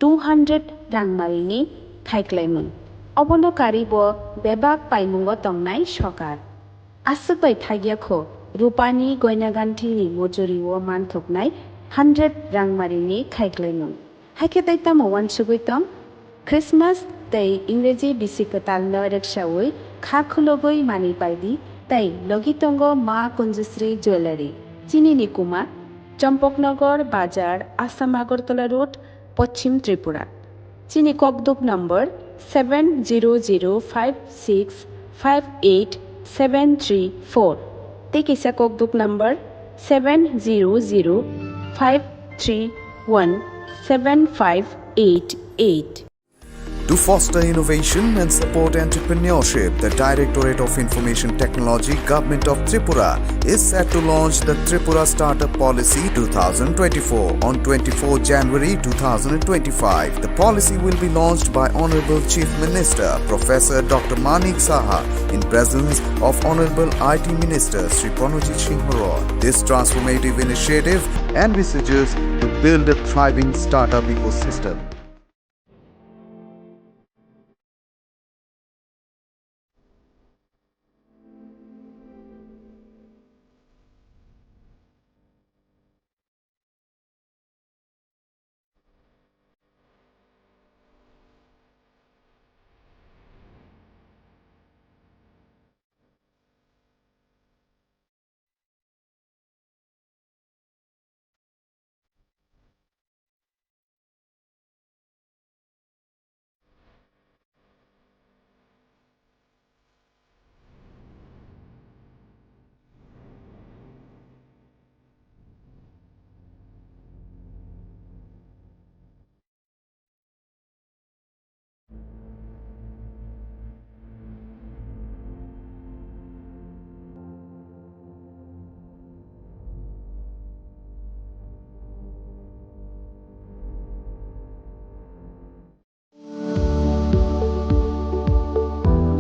200 rangmarini khaiklaimung obono karibo bebak paimungo tongnai sokar asukbai thagiakho rupani goinaganthini mojuriwo manthoknai 100 rangmarini khaiklaimung haiketai tamo wansuguitong Christmas tei Ingreji bisikotalno rekshawi khakhlogoi mani paidi tei logitongo ma kunjusri jewelry Chini Khorang Champoknagar Bazar Assam Agartala Road Paschim Tripura Chini Kokborok number 7005658734 Tekisa Kokborok number 7005317588 To foster innovation and support entrepreneurship, the Directorate of Information Technology, Government of Tripura is set to launch the Tripura Startup Policy 2024 on 24 January 2025. The policy will be launched by Honorable Chief Minister Professor Dr. Manik Saha in presence of Honorable IT Minister Sri Chini Khorang. This transformative initiative envisages to build a thriving startup ecosystem.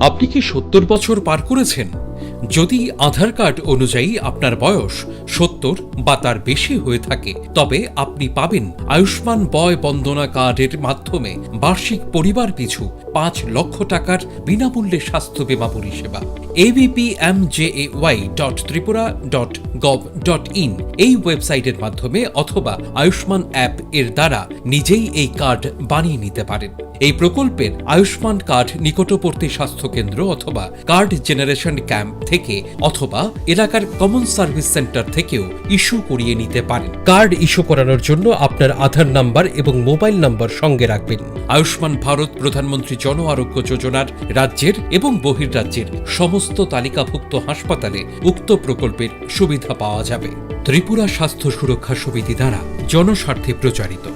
আপনি কি 70 বছর পার করেছেন? যদি আধার card অনুযায়ী আপনার বয়স 70 বা তার বেশি হয়ে থাকে তবে আপনি পাবেন আয়ুষ্মান বয় বন্দনা কার্ডের মাধ্যমে বার্ষিক পরিবার পিছু 5 লক্ষ টাকার বিনামূল্যে স্বাস্থ্য বীমা পরিষেবা। abpmjay.tripura.gov.in এই ওয়েবসাইটের মাধ্যমে অথবা আয়ুষ্মান অ্যাপ এর দ্বারা নিজেই এই কার্ড বানিয়ে নিতে পারেন। এই প্রকল্পের আয়ুষ্মান কার্ড নিকটবর্তী স্বাস্থ্য কেন্দ্র অথবা কার্ড জেনারেশন ক্যাম্প থেকে অথবা এলাকার কমন সার্ভিস সেন্টার থেকেও ইস্যু করিয়ে নিতে পারেন। কার্ড ইস্যু করানোর জন্য আপনার আধার নাম্বার এবং মোবাইল নাম্বার সঙ্গে রাখবেন। আয়ুষ্মান ভারত প্রধানমন্ত্রী জন আরোগ্য যোজনার রাজ্যের এবং বহির্রাজ্যের সমস্ত তালিকাভুক্ত হাসপাতালে উক্ত প্রকল্পের সুবিধা পাওয়া যাবে। ত্রিপুরা স্বাস্থ্য সুরক্ষা সমিতি দ্বারা জনস্বার্থে প্রচারিত।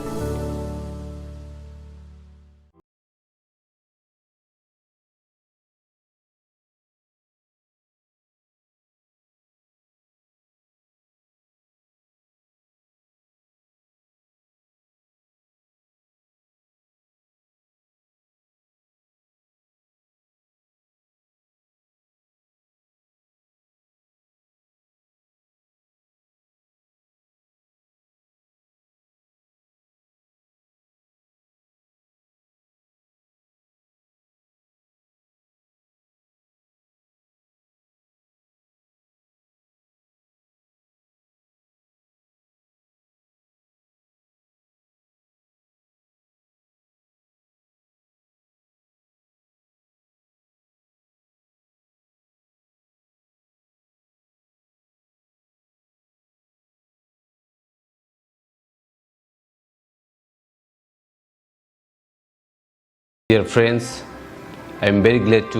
Dear friends, I am very glad to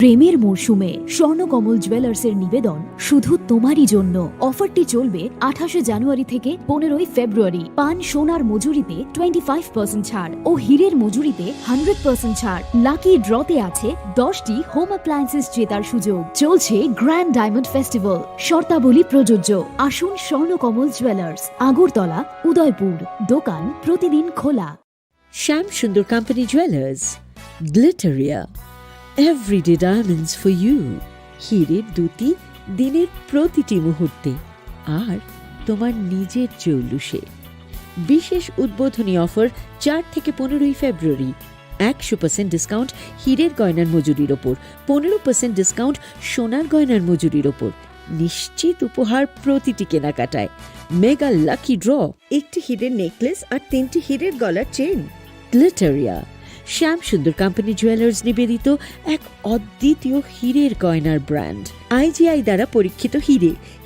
প্রেমের মরশুমে স্বর্ণকমল জুয়েলার্সের নিবেদন শুধু তোমারই জন্য। অফারটি চলবে 28 জানুয়ারি থেকে 15 ফেব্রুয়ারি। পান সোনার মজুরিতে 25% ছাড় ও হীরের মজুরিতে 100% ছাড়। লাকি ড্রতে আছে 10টি হোম অ্যাপ্লায়েন্সেস জেতার সুযোগ। চলছে গ্র্যান্ড ডায়মন্ড ফেস্টিভ্যাল, শর্তাবলী প্রযোজ্য। আসুন স্বর্ণকমল জুয়েলার্স, আগরতলা, উদয়পুর। দোকান প্রতিদিন খোলা। Sham Sundar Company Jewelers, Glitteria, everyday diamonds for you. হীরের দুটি দিনের প্রতিটি মুহূর্তে আর তোমার নিজের জৌলুসে। বিশেষ উদ্বোধনী অফার 4 থেকে 15 ফেব্রুয়ারি। 100% ডিসকাউন্ট হীরের গয়নার মজুরির ওপর, 15% ডিসকাউন্ট সোনার গয়নার মজুরির ওপর। নিশ্চিত উপহার প্রতিটি কেনাকাটায়। মেগা লাকি ড্র, একটি হীরের নেকলেস আর 3টি হীরের গলার চেন। গ্লিটারিয়া, শ্যাম সুন্দর কোম্পানি জুয়েলার্স নিবেদিত এক অদ্বিতীয় হীরের গয়নার ব্র্যান্ড। IGI দ্বারা পরীক্ষিত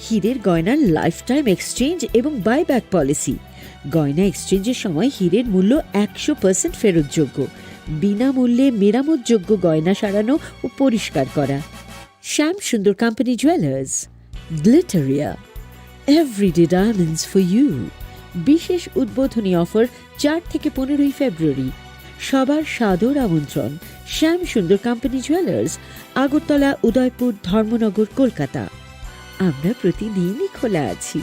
হীরের গয়নার লাইফ টাইম এক্সচেঞ্জ এবং বাইব্যাক পলিসি। গয়না এক্সচেঞ্জের সময় হীরের মূল্য 100% ফেরতযোগ্য। বিনামূল্যে মেরামতযোগ্য গয়না সারানো ও পরিষ্কার করা। Shyam Sundar company jewellers, Glitteria, everyday diamonds for you. বিশেষ উদ্বোধনী অফার 4 থেকে 15 ফেব্রুয়ারি। সবার সাদর আমন্ত্রণ। শ্যাম সুন্দর কোম্পানি জুয়েলার্স, আগরতলা, উদয়পুর, ধর্মনগর, কলকাতা। আমরা প্রতিদিনই খোলা আছি।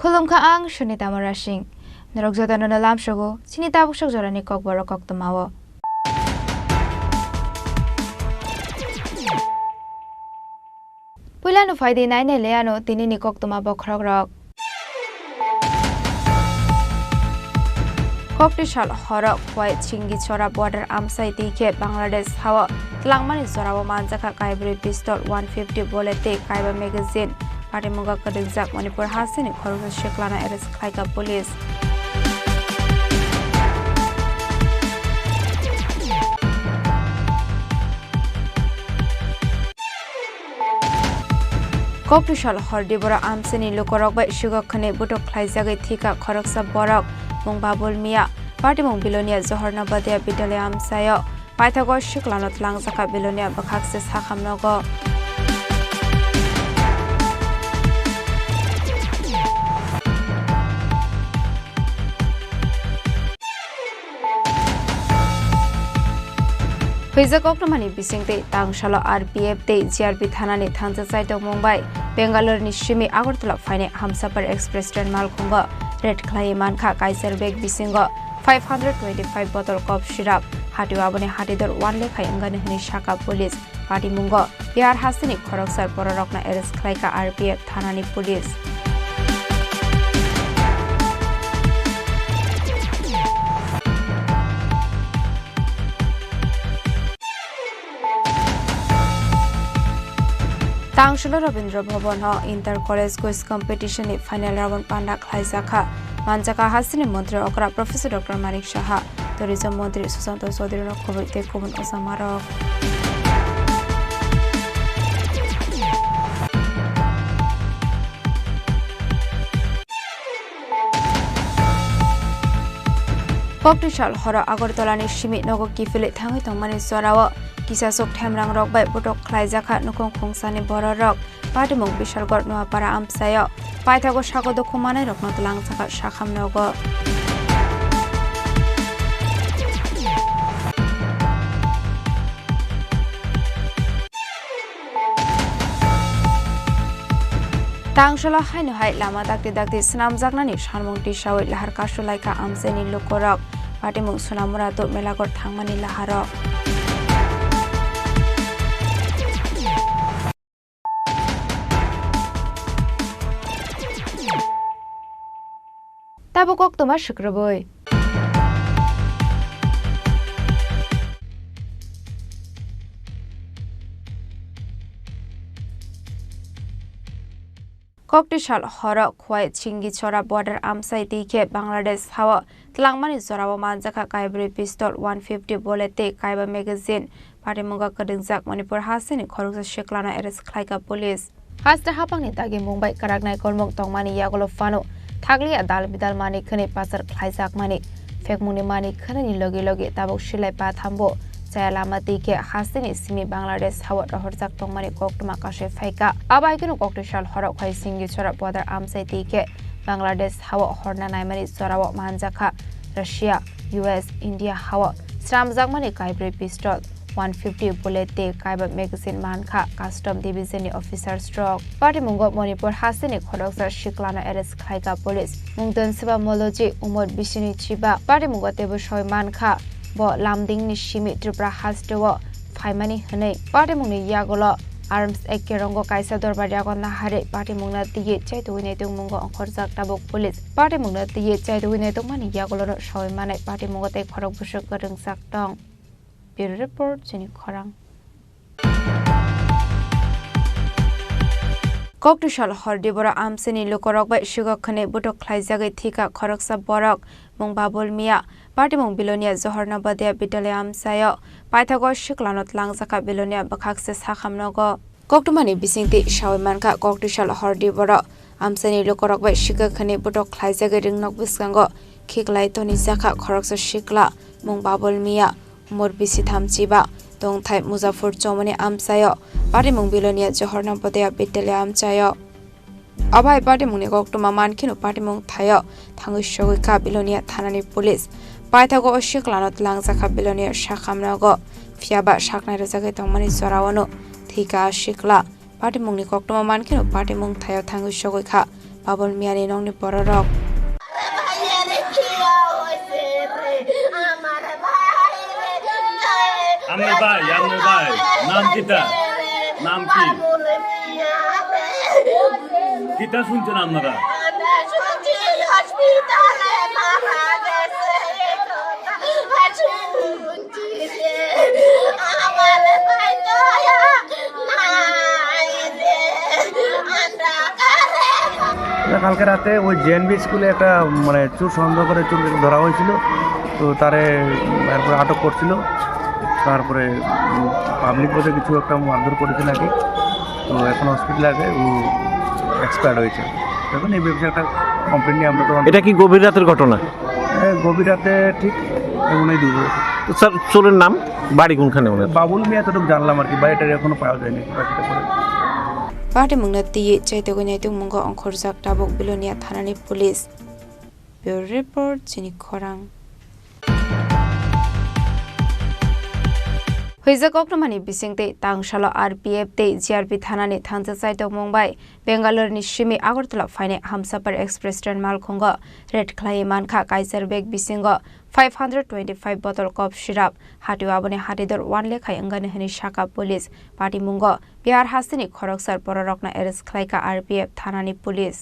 Khulumkhaang Shunita Marashing, Nerokzatan on Alam Shogo, Chinita Bushogorani Kokborok Oktomawa. Pulano Fide 9 Leano, Tinini Koktoma Bokrog. Koktishal Horok, White Chingi Chora Border Amsai Tike, Bangladesh Hawa, Langman is Zorawa Manzaka Kaibri Pistol 150 Bullet Kaiba Magazine. Patimunga Kadizak Manipur Hasin, Khorang Shiklana Eres Kaika Police. Koktishal Hordibora Amseni Lukorok by Sugar Kane Butok Klaizaga Thika Koroksa Borok, Mungbabul Mia, Patimung Bilonia Zohorna Badia Bidale Amsayo, Pythagor Shiklanot Langzaka Bilonia Bakaksis Hakamnogo. Hizakokramani Bisingte, Tangshala RPF Day, GRP Thanani Thansa site of Mumbai, Bangalore Nishimi Agartala Fine Hamsapar Express Train Malkunga, Red Clay Manka Kaiser Beg Bisinga, 525 bottle cop syrup, Hatiwabane Hatidor 1 Leka Yangan Shaka Police, Party Mungo, Yar Hasini Koroksar Pororokna Eres Klaika RPF Thanani Police. Tangshala Rabindra Bhavan ho Inter College Quiz Competition Final Round Panda Klaizaka Manjaka Hasini Montri Okra Professor Dr. Manik Shaha Tourism Montri Susanto Sodiro Kovite Kuman Osamarok. Koktishal Hora Agortolani Shimi Nogo Kifili Tangi Tomani Sorawa Kisasok Temrang Rock by Butok Klaizaka Nukong Kongsani Bororok, Patimung Bishal Gort Noa Para Amsayo, Pythago Shako Dokumane Rok Not Langsaka Shakam Nogo. Tangshala hainu hai lama dakti senam jaknani sanmung tisawai lahar kasulaika amseni lukorok patimung sunamura to melagor thangmani laharok. Tabukok tuma syukraboi. Koktishal horok khwai chingi chora border amsai dike Bangladesh hawa tlangmani zorawa manjaka kaibri pistol 150 bolete kaiba magazine parimunga kadingjak Manipur hasini khoroksa sheklana arrest khlaika police hasta hapangni tagi Mumbai karagnai kormok tongmani yagolo fano thagli adal bidal mani khani pasar khlaijak mani fekmuni mani khani logi tabok silai pa thambo Sayalama dike hasini simi Bangladesh hawa rahorjak tongmani koktuma kashe faika abaikunu koktishal horok khai singi chora border amsai dike Bangladesh hawa horna naimani zorawa manjaka Russia US India hawa sramjak mani kaibri pistol 150 bullet de kaiba magazine mankha custom division ni officer stroke party mungo Manipur hasini khoroksa shiklana arrest khaika police mungdan siba moloji umor bisini chiba party mungo tebu shoy mankha bo lamding ni shimi Tripura hastewo phaimani hne party mungni yagolo arms ekkerongo kaisa dorbar yagon na hare party mungna tiye chaitwine tung mungo khorjak tabok police party mungna tiye chaitwine tung mani yagolo shoy mane party mungo te khorok busuk goreng saktong Bureau report Chini Khorang Koktishal Tripura amseni lukorok bai shigokhane butok khlaijagai thika khoroksa borok mung babul mia party mung bilonia zohorna badia bitale amsayo paithago shiklanot langjaka bilonia bakhakse sakhamnogo koktumani bisingti shawmanka Koktishal Tripura amseni lukorok bai shigokhane butok khlaijagai ringnok biskango khiklai toni jaka khoroksa shikla mung babul mia mor bisi thamchiba tongthai Muzaffar chomani amsayo party mung bilonia johorna badia bitale amchayo Abai party mungni koktuma mankhino party mung thayo thangui shogika bilonia thanani police paithago oshiklanot langjaka bilonia shakhamnago fiaba shaknai rajagai tongmani zorawano thika shikla party mungni koktuma mankhino party mung thayo thangui shogika babul miani nongni bororok Amne bhai, naam kita, naam ki? Kita শুনছেন আপনারা? কালকে রাতে ওই JNB স্কুলে একটা মানে চোর সন্দেহ করে চোর ধরা হয়েছিল তো তারে তারপরে আটক করছিল তারপরে পাবলিক বলে কিছু একটা মারধর করেছে নাকি তো এখন হসপিটালে আছে ও এক্সপায়ার্ড হয়েছে এখন এই ব্যবসাটা কমপ্লেন নিয়ে আমরা তো এটা কি গভীর রাতের ঘটনা গভীর রাতে ঠিক এমনই দিব তো স্যার চোরের নাম বাড়ি কোনখানে বাবুল মিয়া এতটুকু জানলাম আর কি বাড়িটা এখনো পাওয়া যায়নি বাকিটা করে Party mungna tiye chaitogone tung mungo onkhorjak tabok bilonia thanani police Bureau report Chini Khorang Hoizak oknomani bisingte tangshala RPF te GRP thanani thangja chaitok Mumbai Bangalore ni shimi Agartala phaine Hamsapar Express train malkhonga red khlai mankha kaiser bag bisingo 525 bottle cough syrup hatiwa abone hatidor 1 lekhai angane hani shaka police party mungo Bihar hasini khoroksar pororokna arrest khlaika RPF thanani police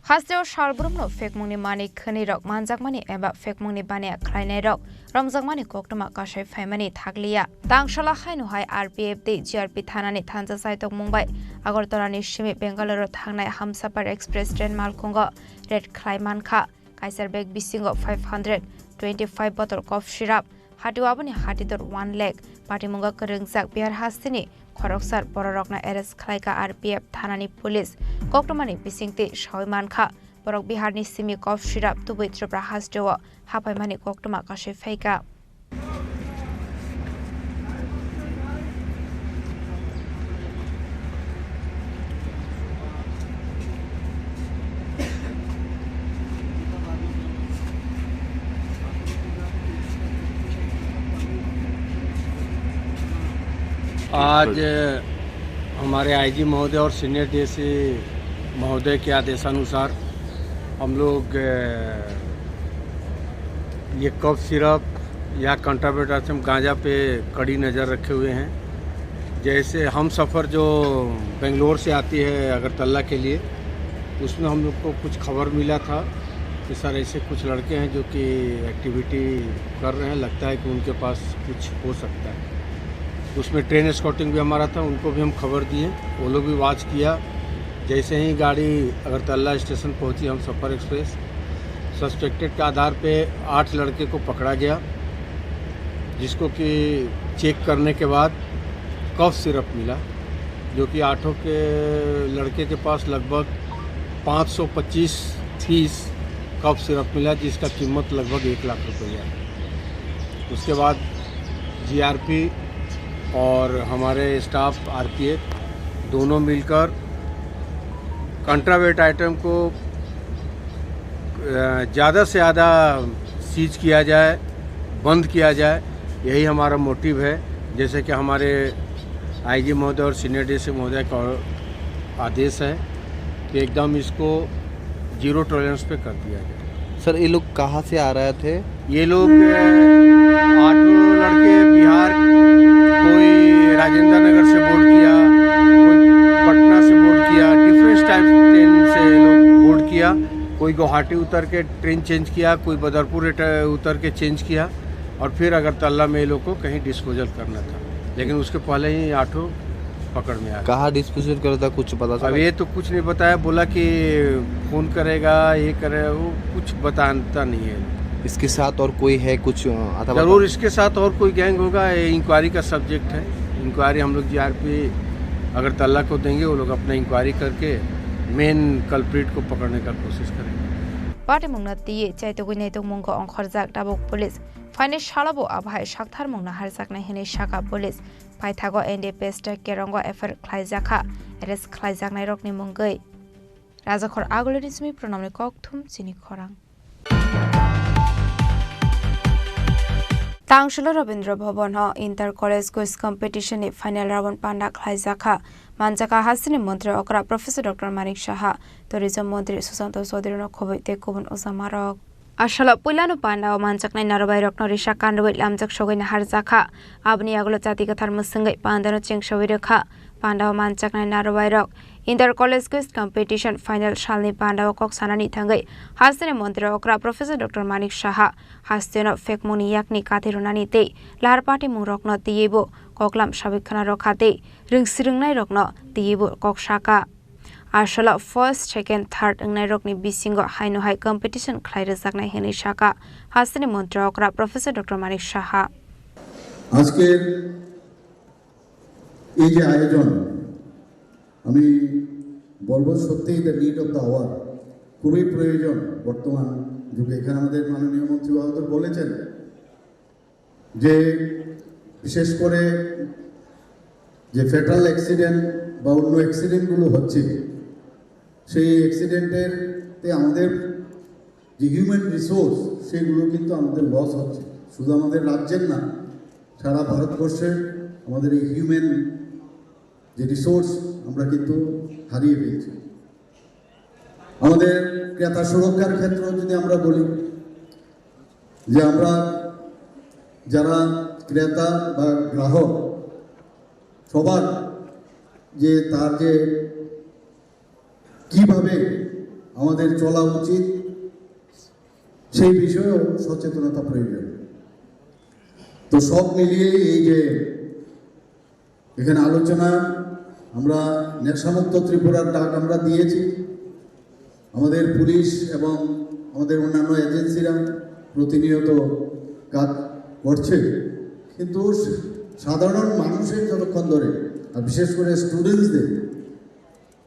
Hasteo shalbrumno fekmungni mani khani rok manjakmani eba fekmungni bane khlainai rok romjakmani koktoma kasai phaimani thakliya tangshala hainu hai RPF de GRP thanani thanja saitok Mumbai Agartala ni shimi Bangalore thangnai Hamsapar Express train malkhonga red khlai mankha kaiser bag bisingo 525 bottle cough syrup hatiwa abone hatidor 1 lakh patimunga karengjak Bihar hasini Khoroksar pororokna arrest khlaika RPF thanani police koktomani bisingte shoy mankha borok Biharni simi cough syrup tubui Tripura hastewo hapaimani koktoma kashe faika आज हमारे IG महोदय और senior DSP महोदय के आदेशानुसार हम लोग ये कफ सिरप या कंट्राबेटासम गांजा पे कड़ी नज़र रखे हुए हैं। जैसे हम सफ़र जो बेंगलोर से आती है अगरतला के लिए, उसमें हम लोग को कुछ खबर मिला था कि सर ऐसे कुछ लड़के हैं जो कि एक्टिविटी कर रहे हैं, लगता है कि उनके पास कुछ हो सकता है। उसमें ट्रेन स्कॉटिंग भी हमारा था, उनको भी हम खबर दिए, वो लोग भी वॉच किया। जैसे ही गाड़ी अगरतला स्टेशन पहुंची हम सफ़र एक्सप्रेस, सस्पेक्टेड के आधार पे 8 लड़के को पकड़ा गया, जिसको कि चेक करने के बाद कफ सिरप मिला, जो कि 8 के लड़के के पास लगभग 525 पीस कफ सिरप मिला, जिसका कीमत लगभग 1 लाख रुपया है। उसके बाद जीआरपी और हमारे स्टाफ आरपीएफ दोनों मिलकर कंट्रावेट आइटम को ज़्यादा से ज़्यादा सीज किया जाए, बंद किया जाए, यही हमारा मोटिव है। जैसे कि हमारे आईजी महोदय और सीनियर डीसी महोदय का आदेश है कि एकदम इसको 0 टॉलरेंस पे कर दिया जाए। सर ये लोग कहाँ से आ रहे थे? ये लोग 8 लड़के बिहार, कोई राजेंद्र नगर से बोर्ड किया, कोई पटना से बोर्ड किया, डिफरेंट टाइप ट्रेन से लोग बोर्ड किया। कोई गुवाहाटी उतर के ट्रेन चेंज किया, कोई बदरपुर उतर के चेंज किया, और फिर अगरतला में ये लोग को कहीं डिस्पोजल करना था, लेकिन उसके पहले ही 8 पकड़ में आ गए। कहाँ डिस्पोजल कर था कुछ पता चला? अब ये तो कुछ नहीं बताया, बोला कि फ़ोन करेगा, ये करेगा, वो कुछ बताता नहीं है। इसके साथ और कोई है कुछ? जरूर इसके साथ और कोई गैंग होगा, ये इंक्वायरी का सब्जेक्ट है। इंक्वायरी हम लोग जीआरपी अगरतला को देंगे, वो लोग अपना इंक्वायरी करके मेन कल्प्रिट को पकड़ने का कोशिश करेंगे। पार्टी मुंगना दिए चाइतोगुई नेतो मुंगो अंखरजाक दाबुक पुलिस फाइने शालाबो आभाय शाकथार मुंगना हारजाकनाय हिने शाखा पुलिस फाइथागो एनडीपेस्टा केरंगो एफर ख्लाइजाखा एरेस ख्लाइजाकनाय रकनि मुंगै राजाखर आगोलनि सुमि प्रणामनि ककथुम चिनि खरां तांशुल Ravindra Bhavan inter college quiz competition नि फाइनल राउंड पांडा ख्लाइजाखा मानजाका हासिनि मंत्री अकरा professor doctor Manik Shah tourism मंत्री सुशांत चौधरी खबैते कुबुन उजामारक आशल पुलानो पांडा मानजाकनाय नारबाय रकनो रिशा कांडवै लामजाक सगैना हारजाखा आबनि आगोलो जाति कथार मुसंगै पांडानो चेंगसवै रखा पांडा मानजाकनाय नारबाय रक inter college quiz competition final सालनि पांडा कक सानानि थांगै हासिनि मंत्री अकरा प्रोफेसर डॉक्टर मानिक शाह हास्तेनो फेकमुनि याकनि काथिरुनानि ते लाहार पार्टी मुं रकनो तियेबो ककलाम साबिकखाना रखाते रिंसिरिंनाय रकनो तियेबो ककसाका आशला फर्स्ट सेकेंड थार्ड अंगनाय रकनि बिसिंगो हाइनो हाइ कॉम्पिटिशन ख्लाइरजाकनाय हेनि शाखा हासिनि मंत्री अकरा प्रोफेसर डॉक्टर मानिक शाह আজকের এই যে আয়োজন আমি বলবো সত্যি the need of the hour খুবই প্রয়োজন বর্তমান যুগে। এখানে আমাদের মাননীয় মন্ত্রী মহোদয় বলেছেন যে বিশেষ করে যে ফ্যাটাল অ্যাক্সিডেন্ট বা অন্য অ্যাক্সিডেন্টগুলো হচ্ছে সেই অ্যাক্সিডেন্টেরতে আমাদের যে হিউম্যান রিসোর্স সেগুলো কিন্তু আমাদের লস হচ্ছে, শুধু আমাদের রাজ্যের না সারা ভারতবর্ষের আমাদের এই হিউম্যান যে রিসোর্স আমরা কিন্তু হারিয়ে ফেলছি। আমাদের ক্রেতা সুরক্ষার ক্ষেত্রে যদি আমরা বলি যে আমরা যারা ক্রেতা বা গ্রাহক সবার যে তার যে কিভাবে আমাদের চলা উচিত সেই বিষয়েও সচেতনতা প্রয়োজন। তো সব মিলিয়ে এই যে এখানে আলোচনা আমরা নেশামুক্ত ত্রিপুরার ডাক আমরা দিয়েছি, আমাদের পুলিশ এবং আমাদের অন্যান্য এজেন্সিরা প্রতিনিয়ত কাজ করছে, কিন্তু সাধারণ মানুষের যতক্ষণ ধরে আর বিশেষ করে স্টুডেন্টসদের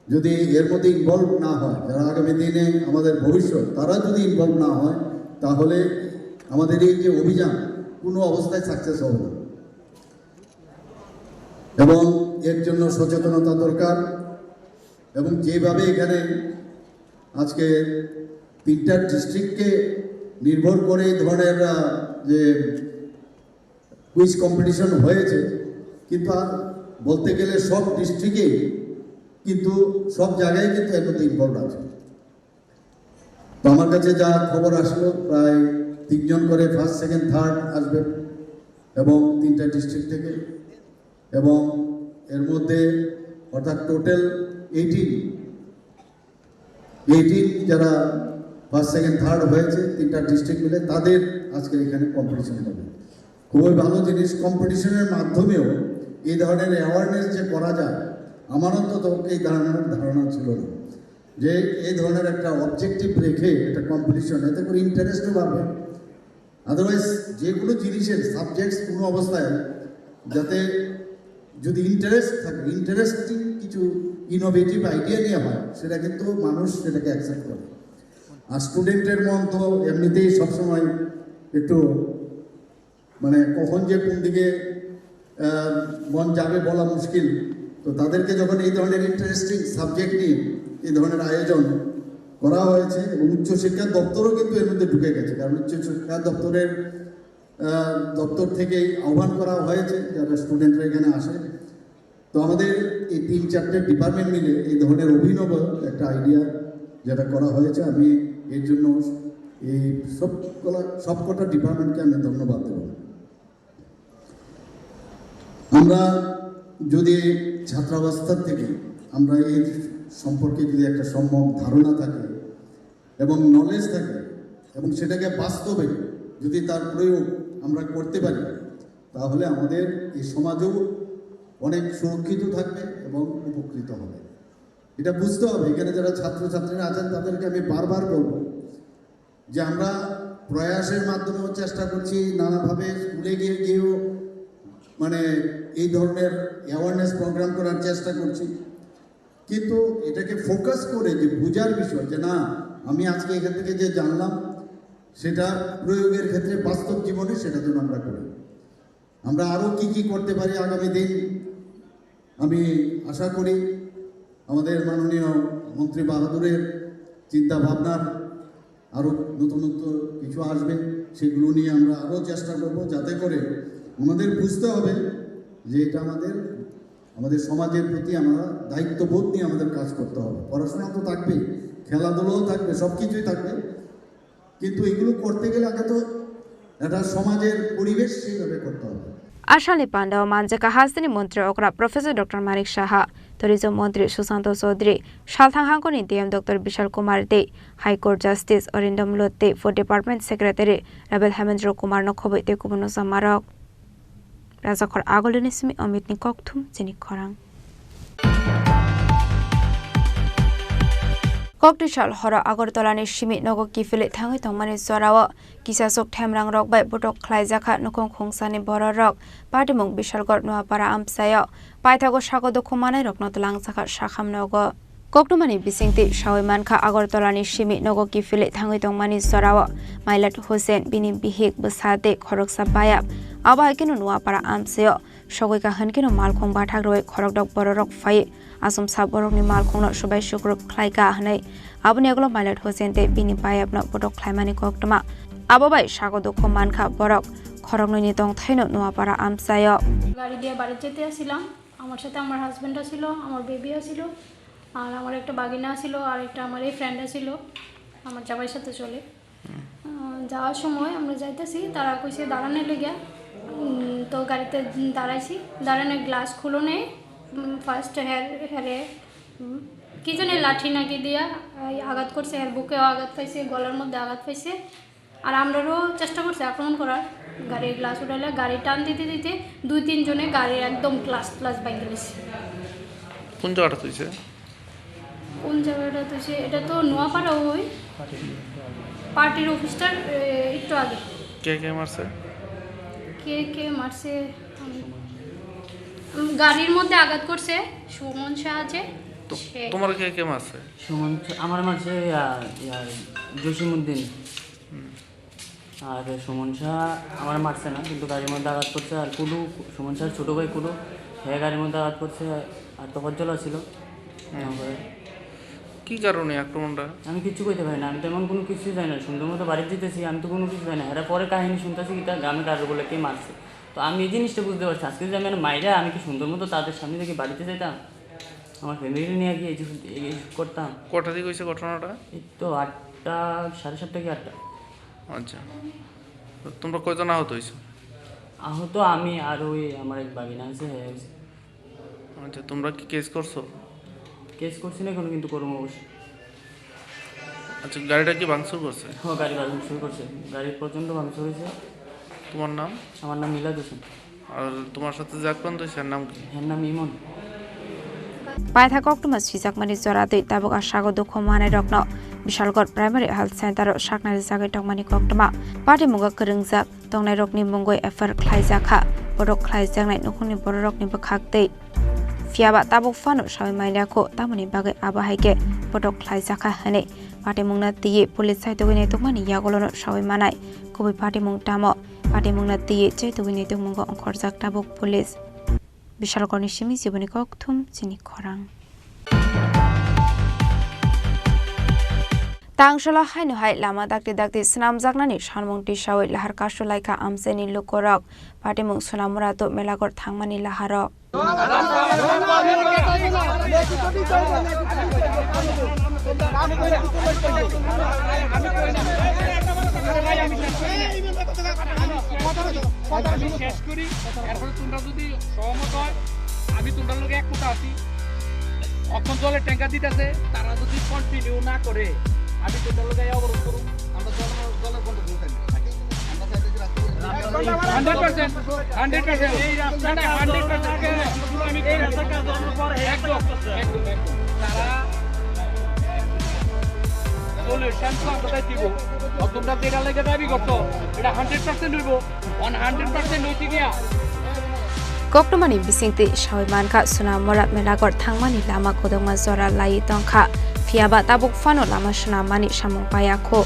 যদি এর মধ্যে ইনভলভ না হয়, যারা আগামী দিনে আমাদের ভবিষ্যৎ তারা যদি ইনভলভ না হয় তাহলে আমাদের এই যে অভিযান কোনো অবস্থায় সাকসেস হবে না এবং এর জন্য সচেতনতা দরকার। এবং যেভাবে এখানে আজকে 3টা ডিস্ট্রিক্টকে নির্ভর করে এই ধরনের যে কুইজ কম্পিটিশন হয়েছে, কিন্তু বলতে গেলে সব ডিস্ট্রিক্টেই কিন্তু সব জায়গায় কিন্তু এর মধ্যে ইনভলভ আছে। তো আমার কাছে যা খবর আসলো প্রায় 3 জন করে ফার্স্ট সেকেন্ড থার্ড আসবে এবং 3টা ডিস্ট্রিক্ট থেকে, এবং এর মধ্যে অর্থাৎ টোটাল 18 যারা ফার্স্ট সেকেন্ড থার্ড হয়েছে 3টা ডিস্ট্রিক্ট মিলে তাদের আজকে এখানে কম্পিটিশন হবে। খুবই ভালো জিনিস। কম্পিটিশনের মাধ্যমেও এই ধরনের অ্যাওয়ারনেস যে করা যায়, আমার অন্তত এই ধারণা ছিল না যে এই ধরনের একটা অবজেক্টিভ রেখে একটা কম্পিটিশন, এতে করে ইন্টারেস্টও বাড়বে। আদারওয়াইজ যে কোনো জিনিসের সাবজেক্টস কোনো অবস্থায় যাতে যদি ইন্টারেস্ট থাকে, ইন্টারেস্টিং কিছু ইনোভেটিভ আইডিয়া নিয়ে হয়, সেটা কিন্তু মানুষ সেটাকে অ্যাকসেপ্ট করে। আর স্টুডেন্টের মন তো এমনিতেই সবসময় একটু মানে কখন যে কোন দিকে মন যাবে বলা মুশকিল। তো তাদেরকে যখন এই ধরনের ইন্টারেস্টিং সাবজেক্ট নিয়ে এই ধরনের আয়োজন করা হয়েছে, এবং উচ্চশিক্ষা দপ্তরও কিন্তু এর মধ্যে ঢুকে গেছে, কারণ উচ্চশিক্ষা দপ্তর থেকেই আহ্বান করা হয়েছে যারা স্টুডেন্টরা এখানে আসে। তো আমাদের এই 3-4টে ডিপার্টমেন্ট মিলে এই ধরনের অভিনব একটা আইডিয়া যেটা করা হয়েছে, আমি এর জন্য এই সবকটা ডিপার্টমেন্টকে আমি ধন্যবাদ দেব। আমরা যদি ছাত্রাবস্থার থেকে আমরা এই সম্পর্কে যদি একটা সম্যক ধারণা থাকে এবং নলেজ থাকে এবং সেটাকে বাস্তবে যদি তার প্রয়োগ আমরা করতে পারি, তাহলে আমাদের এই সমাজও অনেক সুরক্ষিত থাকবে এবং উপকৃত হবে। এটা বুঝতে হবে। এখানে যারা ছাত্রছাত্রীরা আছেন তাদেরকে আমি বারবার বলবো যে আমরা প্রয়াসের মাধ্যমেও চেষ্টা করছি, নানাভাবে স্কুলে গিয়েও মানে এই ধরনের অ্যাওয়ারনেস প্রোগ্রাম করার চেষ্টা করছি, কিন্তু এটাকে ফোকাস করে যে বোঝার বিষয় যে না, আমি আজকে এখান থেকে যে জানলাম সেটা প্রয়োগের ক্ষেত্রে বাস্তব জীবনে সেটা যেন আমরা করি। আমরা আরও কি করতে পারি আগামী দিন, আমি আশা করি আমাদের মাননীয় মন্ত্রী বাহাদুরের চিন্তা ভাবনার আরও নতুন কিছু আসবে, সেগুলো নিয়ে আমরা আরও চেষ্টা করব, যাতে করে আমাদের বুঝতে হবে যে এটা আমাদের সমাজের প্রতি আমরা দায়িত্ববোধ নিয়ে আমাদের কাজ করতে হবে। পড়াশোনা তো থাকবে, খেলাধুলাও থাকবে, সব কিছুই থাকবে, কিন্তু এগুলো করতে গেলে আগে তো একটা সমাজের পরিবেশ সেইভাবে করতে হবে। আশালি পান্ডাও মানজাকা হাসিনি মন্ত্রী অকরা professor doctor Manik Saha, tourism মন্ত্রী সুশান্ত চৌধুরী, সালথাংহাংকনি ডিএম ডক্টর বিশাল কুমার দে, হাইকোর্ট জাস্টিস অরিন্দম লোতে, food department secretary রাবেল Hemendra Kumar নখবৈ তে কুবুনো সামারক রাজাখর আগলিনি সিমি অমিতনি ককথুম চিনি খরাং ককটিশাল হর আগরতলানি সিমি নগর কিফিলে থাঙै তংমানি জরাও কিসাসক ঠেমরাং রক বাই বটক খ্লাইজাখা নখং খংসানি বড় রক পাটিমুং বিশালগড় নোয়াপাড়া আমসায়াও পাইথাগো সাগদ খুমানাই রকনত লাংসাখা শাখাম নগ ককটুমানি বিসিংতি সাওই মানখা আগরতলানি সিমি নগর কিফিলে থাঙै তংমানি জরাও মাইলাট হোসেন বিনি বিহিক বসাতে খরকসা বায়াব আবাইকিনো নোয়াপাড়া আমসায়াও সগৈকা হনকিনো মালখং বাঠাগ্রৈ খরকডক বড় রক ফাই আসম সাবরকনি মালখংনো সবাই শুক্রক খ্লাইকা হनै আবনি আগলো মাইলাট হোসেন তে বিনি বায়াবনো বটক খ্লাইমানি ককটমা আবাবাই সাগদ খুমানখা বড়ক খরকননি তং থাইনো নোয়াপাড়া আমসায়াও গাড়ি দিয়ে বাড়ি যেতে আসছিলাম। আমার সাথে আমার হাজবেন্ডও ছিল, আমার বেবিও ছিল, আর আমার একটা বাগিনা ছিল, আর একটা আমার এই ফ্রেন্ডও ছিল, আমার জামাইয়ের সাথে চলে। যাওয়ার সময় আমরা যাইতেছি, তারা কইছে দাঁড়ানোর লেগে, তো গাড়িতে দাঁড়াইছি, দাঁড়ানোর গ্লাস খুলো নেই, ফার্স্ট হেরে কি জানি লাঠি নাকি দিয়া আঘাত করছে, হের বুকেও আঘাত পাইছে, গলার মধ্যে আঘাত পাইছে। আর আমরাও চেষ্টা করছি আক্রমণ করার, গাড়ির গ্লাস উঠাইলে গাড়ি টান দিতে দিতে 2-3 জনে গাড়ির একদম গ্লাস বাইকে গেছে। কোন জায়গাটা তুইছে? কোন জায়গাটা তুইছে? এটা তো নোয়াপাড়া, ওই পার্টির অফিসটার একটু আগে। কে মারছে? কে মারছে? গাড়ির মধ্যে আঘাত করছে সুমন শাহ আছে। তোমার কে মারছে? সুমন আমার মারছে জসিমউদ্দিন, আর সুমন শাহ আমার মারছে না, কিন্তু গাড়ির মধ্যে আঘাত করছে। আর কুলু, সুমন শাহ ছোটো ভাই কুলু, হ্যাঁ গাড়ির মধ্যে আঘাত করছে। আর তফজ্জল ছিল। কি কারণে আক্রমণটা? আমি কিছু কইতে পারি না, আমি তেমন কোনো কিছুই জানি না। সুন্দর মতো বাড়ি যেতেছি, আমি তো কোনো কিছু জানি না। এরা পরে কাহিনী শুনতেছি কি গ্রামে কারো বলে কে মারছে। তো আমি এই জিনিসটা বুঝতে পারছি, আজকে যদি আমি মাইরা আমি কি সুন্দর মতো তাদের সামনে থেকে বাড়িতে যেতাম? আমার ফ্যামিলি নিয়ে গিয়ে এই করতাম। কটা দিকে হয়েছে ঘটনাটা? এই তো 8টা 7:30 কি 8টা। আচ্ছা, তো তোমরা কয়জন আহত হয়েছো? আহত আমি আর ওই আমার এক বাগিনা আছে। আচ্ছা, তোমরা কি কেস করছো? কেস করছি না এখনো, কিন্তু করবো অবশ্যই। আচ্ছা, গাড়িটা কি ভাঙচুর করছে? হ্যাঁ, গাড়ি ভাঙচুর করছে, গাড়ি প্রচণ্ড ভাঙচুর হয়েছে। তোমার নাম? আমার নাম মিলাদ হোসেন। আর তোমার সাথে যে আক্রান্ত হয়েছে এর নাম কি? এর নাম ইমন। পাইথা কক্টমা সিজাকমানি জরাদৈ তাবক আশাগো দুঃখ মানায় রকন বিশালগড় প্রাইমারি হেলথ সেন্টার সাকনারি জাগাय টংমানি কক্টমা পার্টি মুगा করंजाक तंनाय रकनि मुंगै एफार ख्लायजाखा बरक ख्लायजांनाय नखरनि बर रकनि बखागदै फियाबा ताबक फानो साबै माइलाखौ तामनि बागै आबाहायके बरक ख्लायजाखा हने पार्टी मुंगना तिये पुलिस साइतगैनाय तंमानि यागलनो साबै मानाय कबै पार्टी मुंग तामो पार्टी मुंगना तिये चैतगैनाय तंमुंगो अंखरजाक ताबक पुलिस বিশালগড়নি সিমি জীবনী ককথুম চিনি খরাং তাংশলা হাইনো হাই লামা দাকতে দাকতে স্নাম জাগনানি সানমংটি সাওই লাহার কাশো লাইকা আমসেনি লুকরক পাটিমুং সোনামুরা তো মেলাগড় থাংমানি লাহার শেষ করি, এরপরে তোমরা যদি সহমত হয় আমি তোমরা লোক এক কথা আছি, অক্ষণ জলের ট্যাঙ্কার দিতেছে, তারা যদি কন্টিনিউ না করে আমি তোমরা লোক অবরোধ করুন। আমরা জলের বন্ধ করতে থাকি 100% এই রাস্তাটা 100% এই রাস্তার কাজ করার পর একদম তারা সলিউশন কোথায় দিব? তোমরা যেটা লেগে দাবি করতো এটা 100% হইব, 100% হইতে গিয়া কক্টমানি বিসিংতি সাওই মানখা সুনামরা মেলাগড় থাংমানি লামা কোদংমা জরা লাই তংখা ফিয়াবা তাবুক ফানো লামা সুনামানি সামং পায়াখো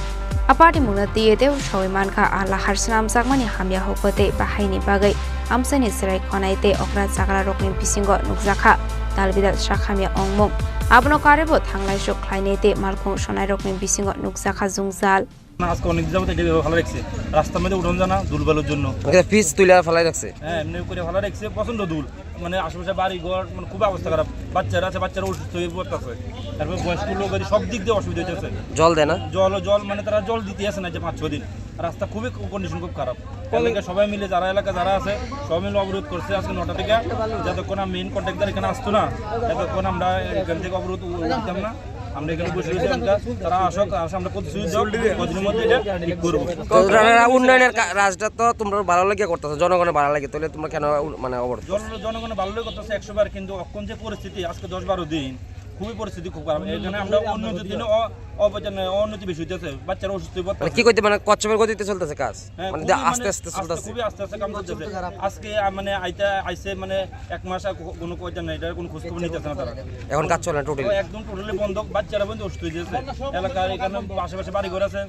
আপাটি মুনা দিয়েতেও সাওই মানখা আলা হারসনাম জাগমানি হামিয়া হকতে বাহাইনি বাগै আমসানি সেরাই খনাইতে অকরা জাগরা রকনি বিসিংগ নুকজাখা দালবিদাল শাখামিয়া অংমং আবনো কারেবো থাংলাইসো খ্লাইনেতে মালখং সনাই রকনি বিসিংগ নুকজাখা জুংজাল আজকে অনেক জায়গাতে এটা ভালো রাখছে, রাস্তার মধ্যে উঠোন জানা দুলবালুর জন্য পিচ তুলে ফেলাই রাখছে। হ্যাঁ, এমনি করে ভালো রাখছে, প্রচন্ড দুল, মানে আশেপাশে বাড়ি ঘর, মানে খুব অবস্থা খারাপ। বাচ্চারা আছে, বাচ্চারা অসুস্থ হয়ে পড়তেছে, তারপর বয়স্ক লোক সব দিক দিয়ে অসুবিধা হচ্ছে। জল দেয় না, জল মানে তারা জল দিতে আসে না যে 5-6 দিন। রাস্তা খুবই কন্ডিশন খুব খারাপ। সবাই মিলে যারা এলাকা যারা আছে সবাই মিলে অবরোধ করছে আজকে 9টা থেকে, যতক্ষণ মেইন কন্ট্রাক্টর এখানে আসতো না ততক্ষণ আমরা এখান থেকে অবরোধ উঠতাম না। আমরা এখানে বসে তারা আসক, আমরা প্রতিদিনের মধ্যে এটা ঠিক করবো। উন্নয়নের কাজটা তো তোমরা ভালো লাগে করতেছো, জনগণের ভালো লাগে, তাহলে তোমরা কেন মানে অবরোধ? জনগণের ভালো লাগে করতেছে 100 বার, কিন্তু এখন যে পরিস্থিতি আজকে 10-12 দিন খুবই পরিস্থিতি খুব খারাপ। এখানে আমরা উন্নতির দিনে অনতি বেশি হইতেছে, বাচ্চারা অসুস্থ হয়ে পড়তেছে। কি কইতে মানে কচ্ছপের গতিতে চলতেছে কাজ, মানে আস্তে আস্তে চলতেছে, খুবই আস্তে আস্তে কাম করতেছে। আজকে মানে আইছে মানে 1 মাস কোনো কয়টা নাই, এটার কোনো খোঁজ খবর নিতেছে না তারা। এখন কাজ চলে না টোটালি, একদম টোটালি বন্ধ। বাচ্চারা বন্ধু অসুস্থ হয়ে যাচ্ছে, এলাকার এখানে আশেপাশে বাড়ি ঘর আছে,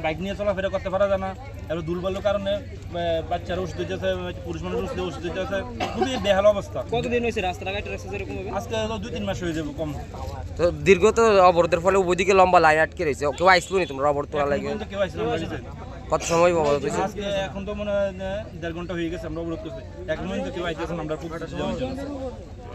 বাইক নিয়ে চলাফেরা করতে পারা যায় না। এবার দুর্বলের কারণে বাচ্চারা অসুস্থ হয়ে যাচ্ছে, পুরুষ মানুষ অসুস্থ হয়ে যাচ্ছে, খুবই বেহাল অবস্থা। কতদিন হয়েছে রাস্তাঘাট এরকম? আজকে 2-3 মাস হয়ে যাবে কম। তো দীর্ঘ তো অবরোধের ফলে ওইদিকে লম্বা লাইন আটকে রয়েছে, কেউ আইসলো নি তোমরা অবরোধ তোলা লাগে? কত সময় অবরোধ হয়েছে? আজকে এখন তো মনে হয় 1.5 ঘন্টা হয়ে গেছে আমরা অবরোধ করছি, এখন পর্যন্ত কেউ আইতেছেন। আমরা খুব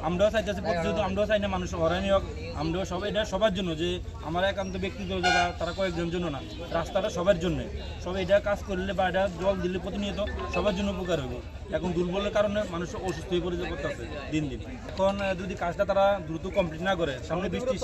আমরাও চাইতেছি প্রতিনিয়ত, আমরাও চাই না মানুষ হয়রানি হোক, আমরাও সবাই এটা সবার জন্য, যে আমার একান্ত ব্যক্তিগত জায়গা তারা কয়েকজনের জন্য না, রাস্তাটা সবার জন্য। সবাই এটা কাজ করলে বা এটা জল দিলে প্রতিনিয়ত সবার জন্য উপকার হবে। এখন দুর্বলের কারণে মানুষ অসুস্থ হয়ে পড়ে পড়তেছে দিন দিন। এখন যদি কাজটা তারা দ্রুত কমপ্লিট না করে, সামনে বৃষ্টি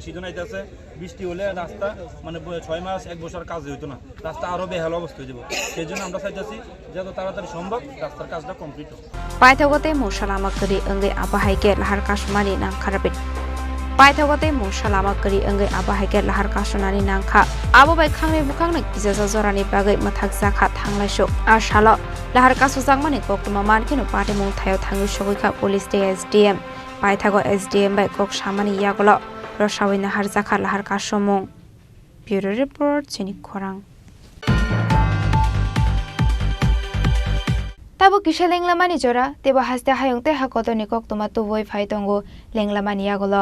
সিজন আইতেছে, বৃষ্টি হলে রাস্তা মানে 6 মাস 1 বছর কাজ হইতো না, রাস্তা আরও বেহাল অবস্থা হয়ে যাবো। সেই জন্য আমরা চাইতেছি যত তাড়াতাড়ি সম্ভব রাস্তার কাজটা কমপ্লিট হোক। পাইথাগতে মুসালামা করি অঙ্গে আবাহাইকে লাহার কাশমানি নাং খারাপে পাইথাগতে মুসালামা করি অঙ্গে আবাহাইকে লাহার কাশনানি নাংখা আবো বাই খাংনে বুখাংনে কিজাজা জরানি বাগै মাথাক জাখা থাংलायसो আর শালা লাহার কাশো জাংমানি কক্টমা মানকেनो পাটে মুং থাयो थाङै सगैखा पुलिस दे एसडीएम पाइथागो एसडीएम बाय कक सामानि यागल रसावै नाहार जाखा लाहार काशो मुं ब्यूरो रिपोर्ट चिनि खरां ताबो किसे लेंलामानि जरा तेबो हासते हायंते हाकतनि कक्तमा तुबोय फाइतंगो लेंलामानि यागल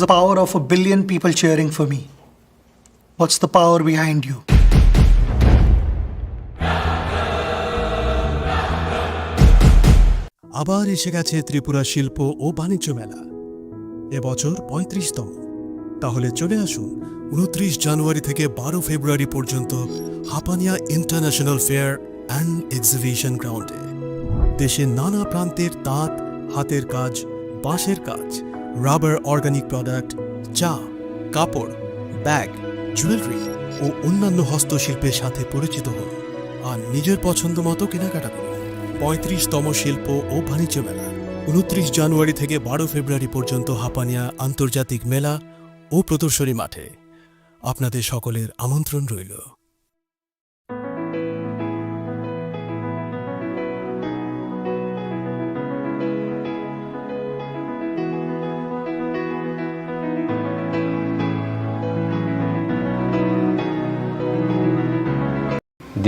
the power of 1 billion people cheering for me. What's the power behind you? আবার এসে গেছে ত্রিপুরা শিল্প ও বাণিজ্য মেলা এবছর 35তম। তাহলে চলে আসুন 29 জানুয়ারি থেকে 12 ফেব্রুয়ারি পর্যন্ত Hapania international fair and exhibition গ্রাউন্ডে। দেশের নানা প্রান্তের তাঁত, হাতের কাজ, বাঁশের কাজ, রাবার অর্গানিক প্রোডাক্ট, চা, কাপড়, ব্যাগ, জুয়েলারি ও অন্যান্য হস্তশিল্পের সাথে পরিচিত হন আর নিজের পছন্দ মতো কেনাকাটা করুন। 35তম শিল্প ও বাণিজ্য মেলা 29 জানুয়ারি থেকে 12 ফেব্রুয়ারি পর্যন্ত হাপানিয়া আন্তর্জাতিক মেলা ও প্রদর্শনী মাঠে। আপনাদের সকলের আমন্ত্রণ রইল।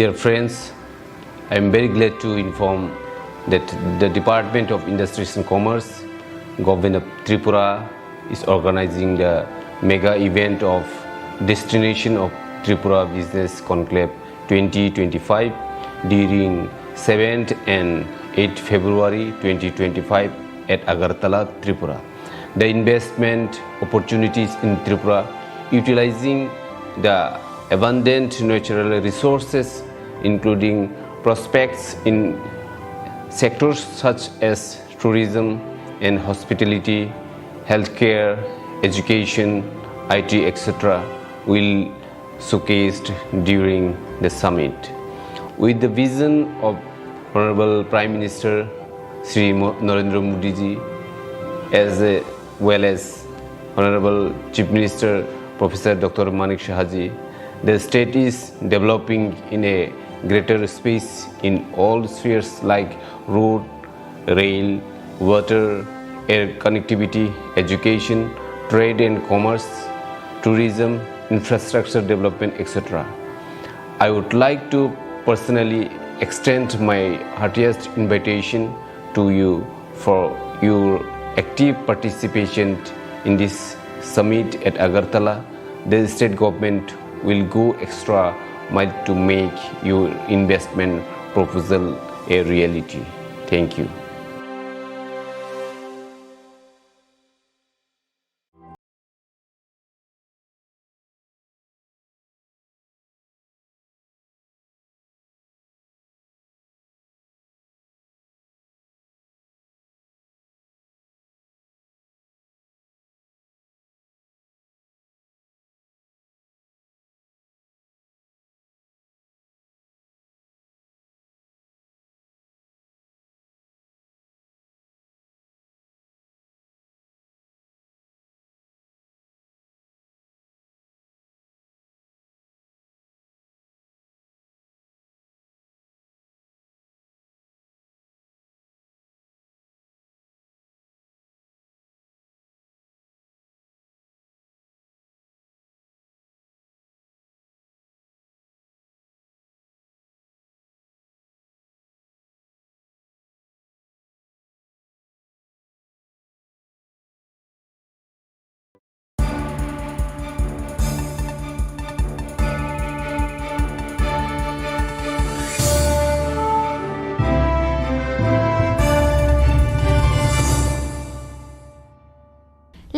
Dear friends, I am very glad to inform that the Department of Industries and Commerce, Government of Tripura is organizing the mega event of Destination of Tripura Business Conclave 2025 during 7th and 8th February 2025 at Agartala, Tripura. The investment opportunities in Tripura utilizing the abundant natural resources including prospects in sectors such as tourism and hospitality, healthcare, education, IT, etc. will showcased during the summit. With the vision of Honorable Prime Minister Sri Narendra Modi ji as well as Honorable Chief Minister Professor Dr. Manik Shahaji, the state is developing in a greater space in all spheres like road, rail, water, air connectivity, education, trade and commerce, tourism, infrastructure development, etc. I would like to personally extend my heartiest invitation to you for your active participation in this summit at Agartala. The state government will go extra mile to make your investment proposal a reality. Thank you.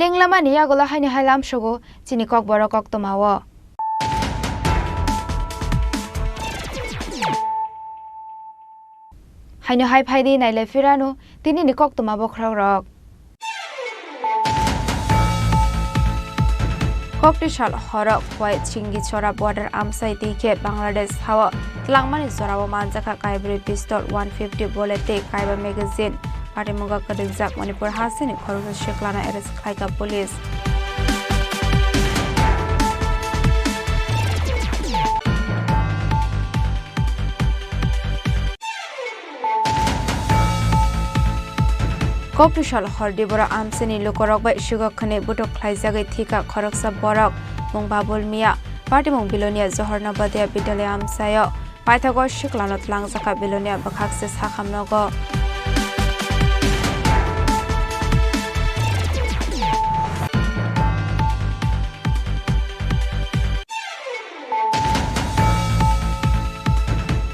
Lenglama ni yagola haini hailam shogo chini Kokborok oktomawo. Haino hai phaidi naile firanu tini ni koktomabo khrogrok. Koktishal horok kwai chingi chora border amsai tike Bangladesh hawa tlangmani zorawo manjaka kaibri pistol 150 bolete kaiba magazine Patimuga Kadinjak Manipur Hasini Khorang Sheklana arrest Khaika police. Koktishal Hordibora Amsini Lukorok by Sugakhane Butok Klaizagai Thika Khoroksa Borok Mungbabul Mia Patimung Bilonia Zohorna Badia Bidale Amsayo Paithago Shiklanot Langzaka Bilonia Bakaksis Hakamnogo.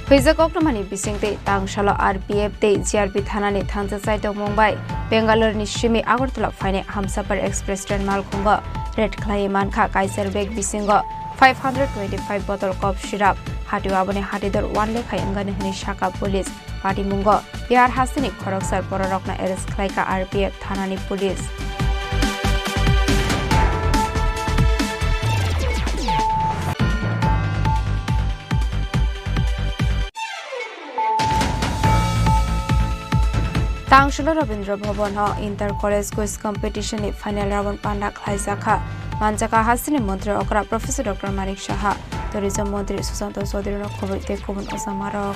Huizak Okramani Bisingte Tangshala RPF te GRP Thanani Thangja Saito Mumbai Bangalore ni Shimi Agartala Fine Hamsapar Express Train Malkhunga Red Clay Manka Kaiser Beg Bisinga 525 bottle cop syrup Hatiwabane Hatidor 1 Lekhai Angani Hani Shaka Police Party Mungo Bihar Hasini Khoroksar Pororokna Arrest Klaika RPF Thanani Police Tangshala Rabindra Bhavan ho Inter College Quiz Competition ni final round panda khlaisakha Manjaka Hasini Mantri Okra Professor Dr. Manik Shaha Tourism Mantri Susanto Sodri no khobor te kubun osamaro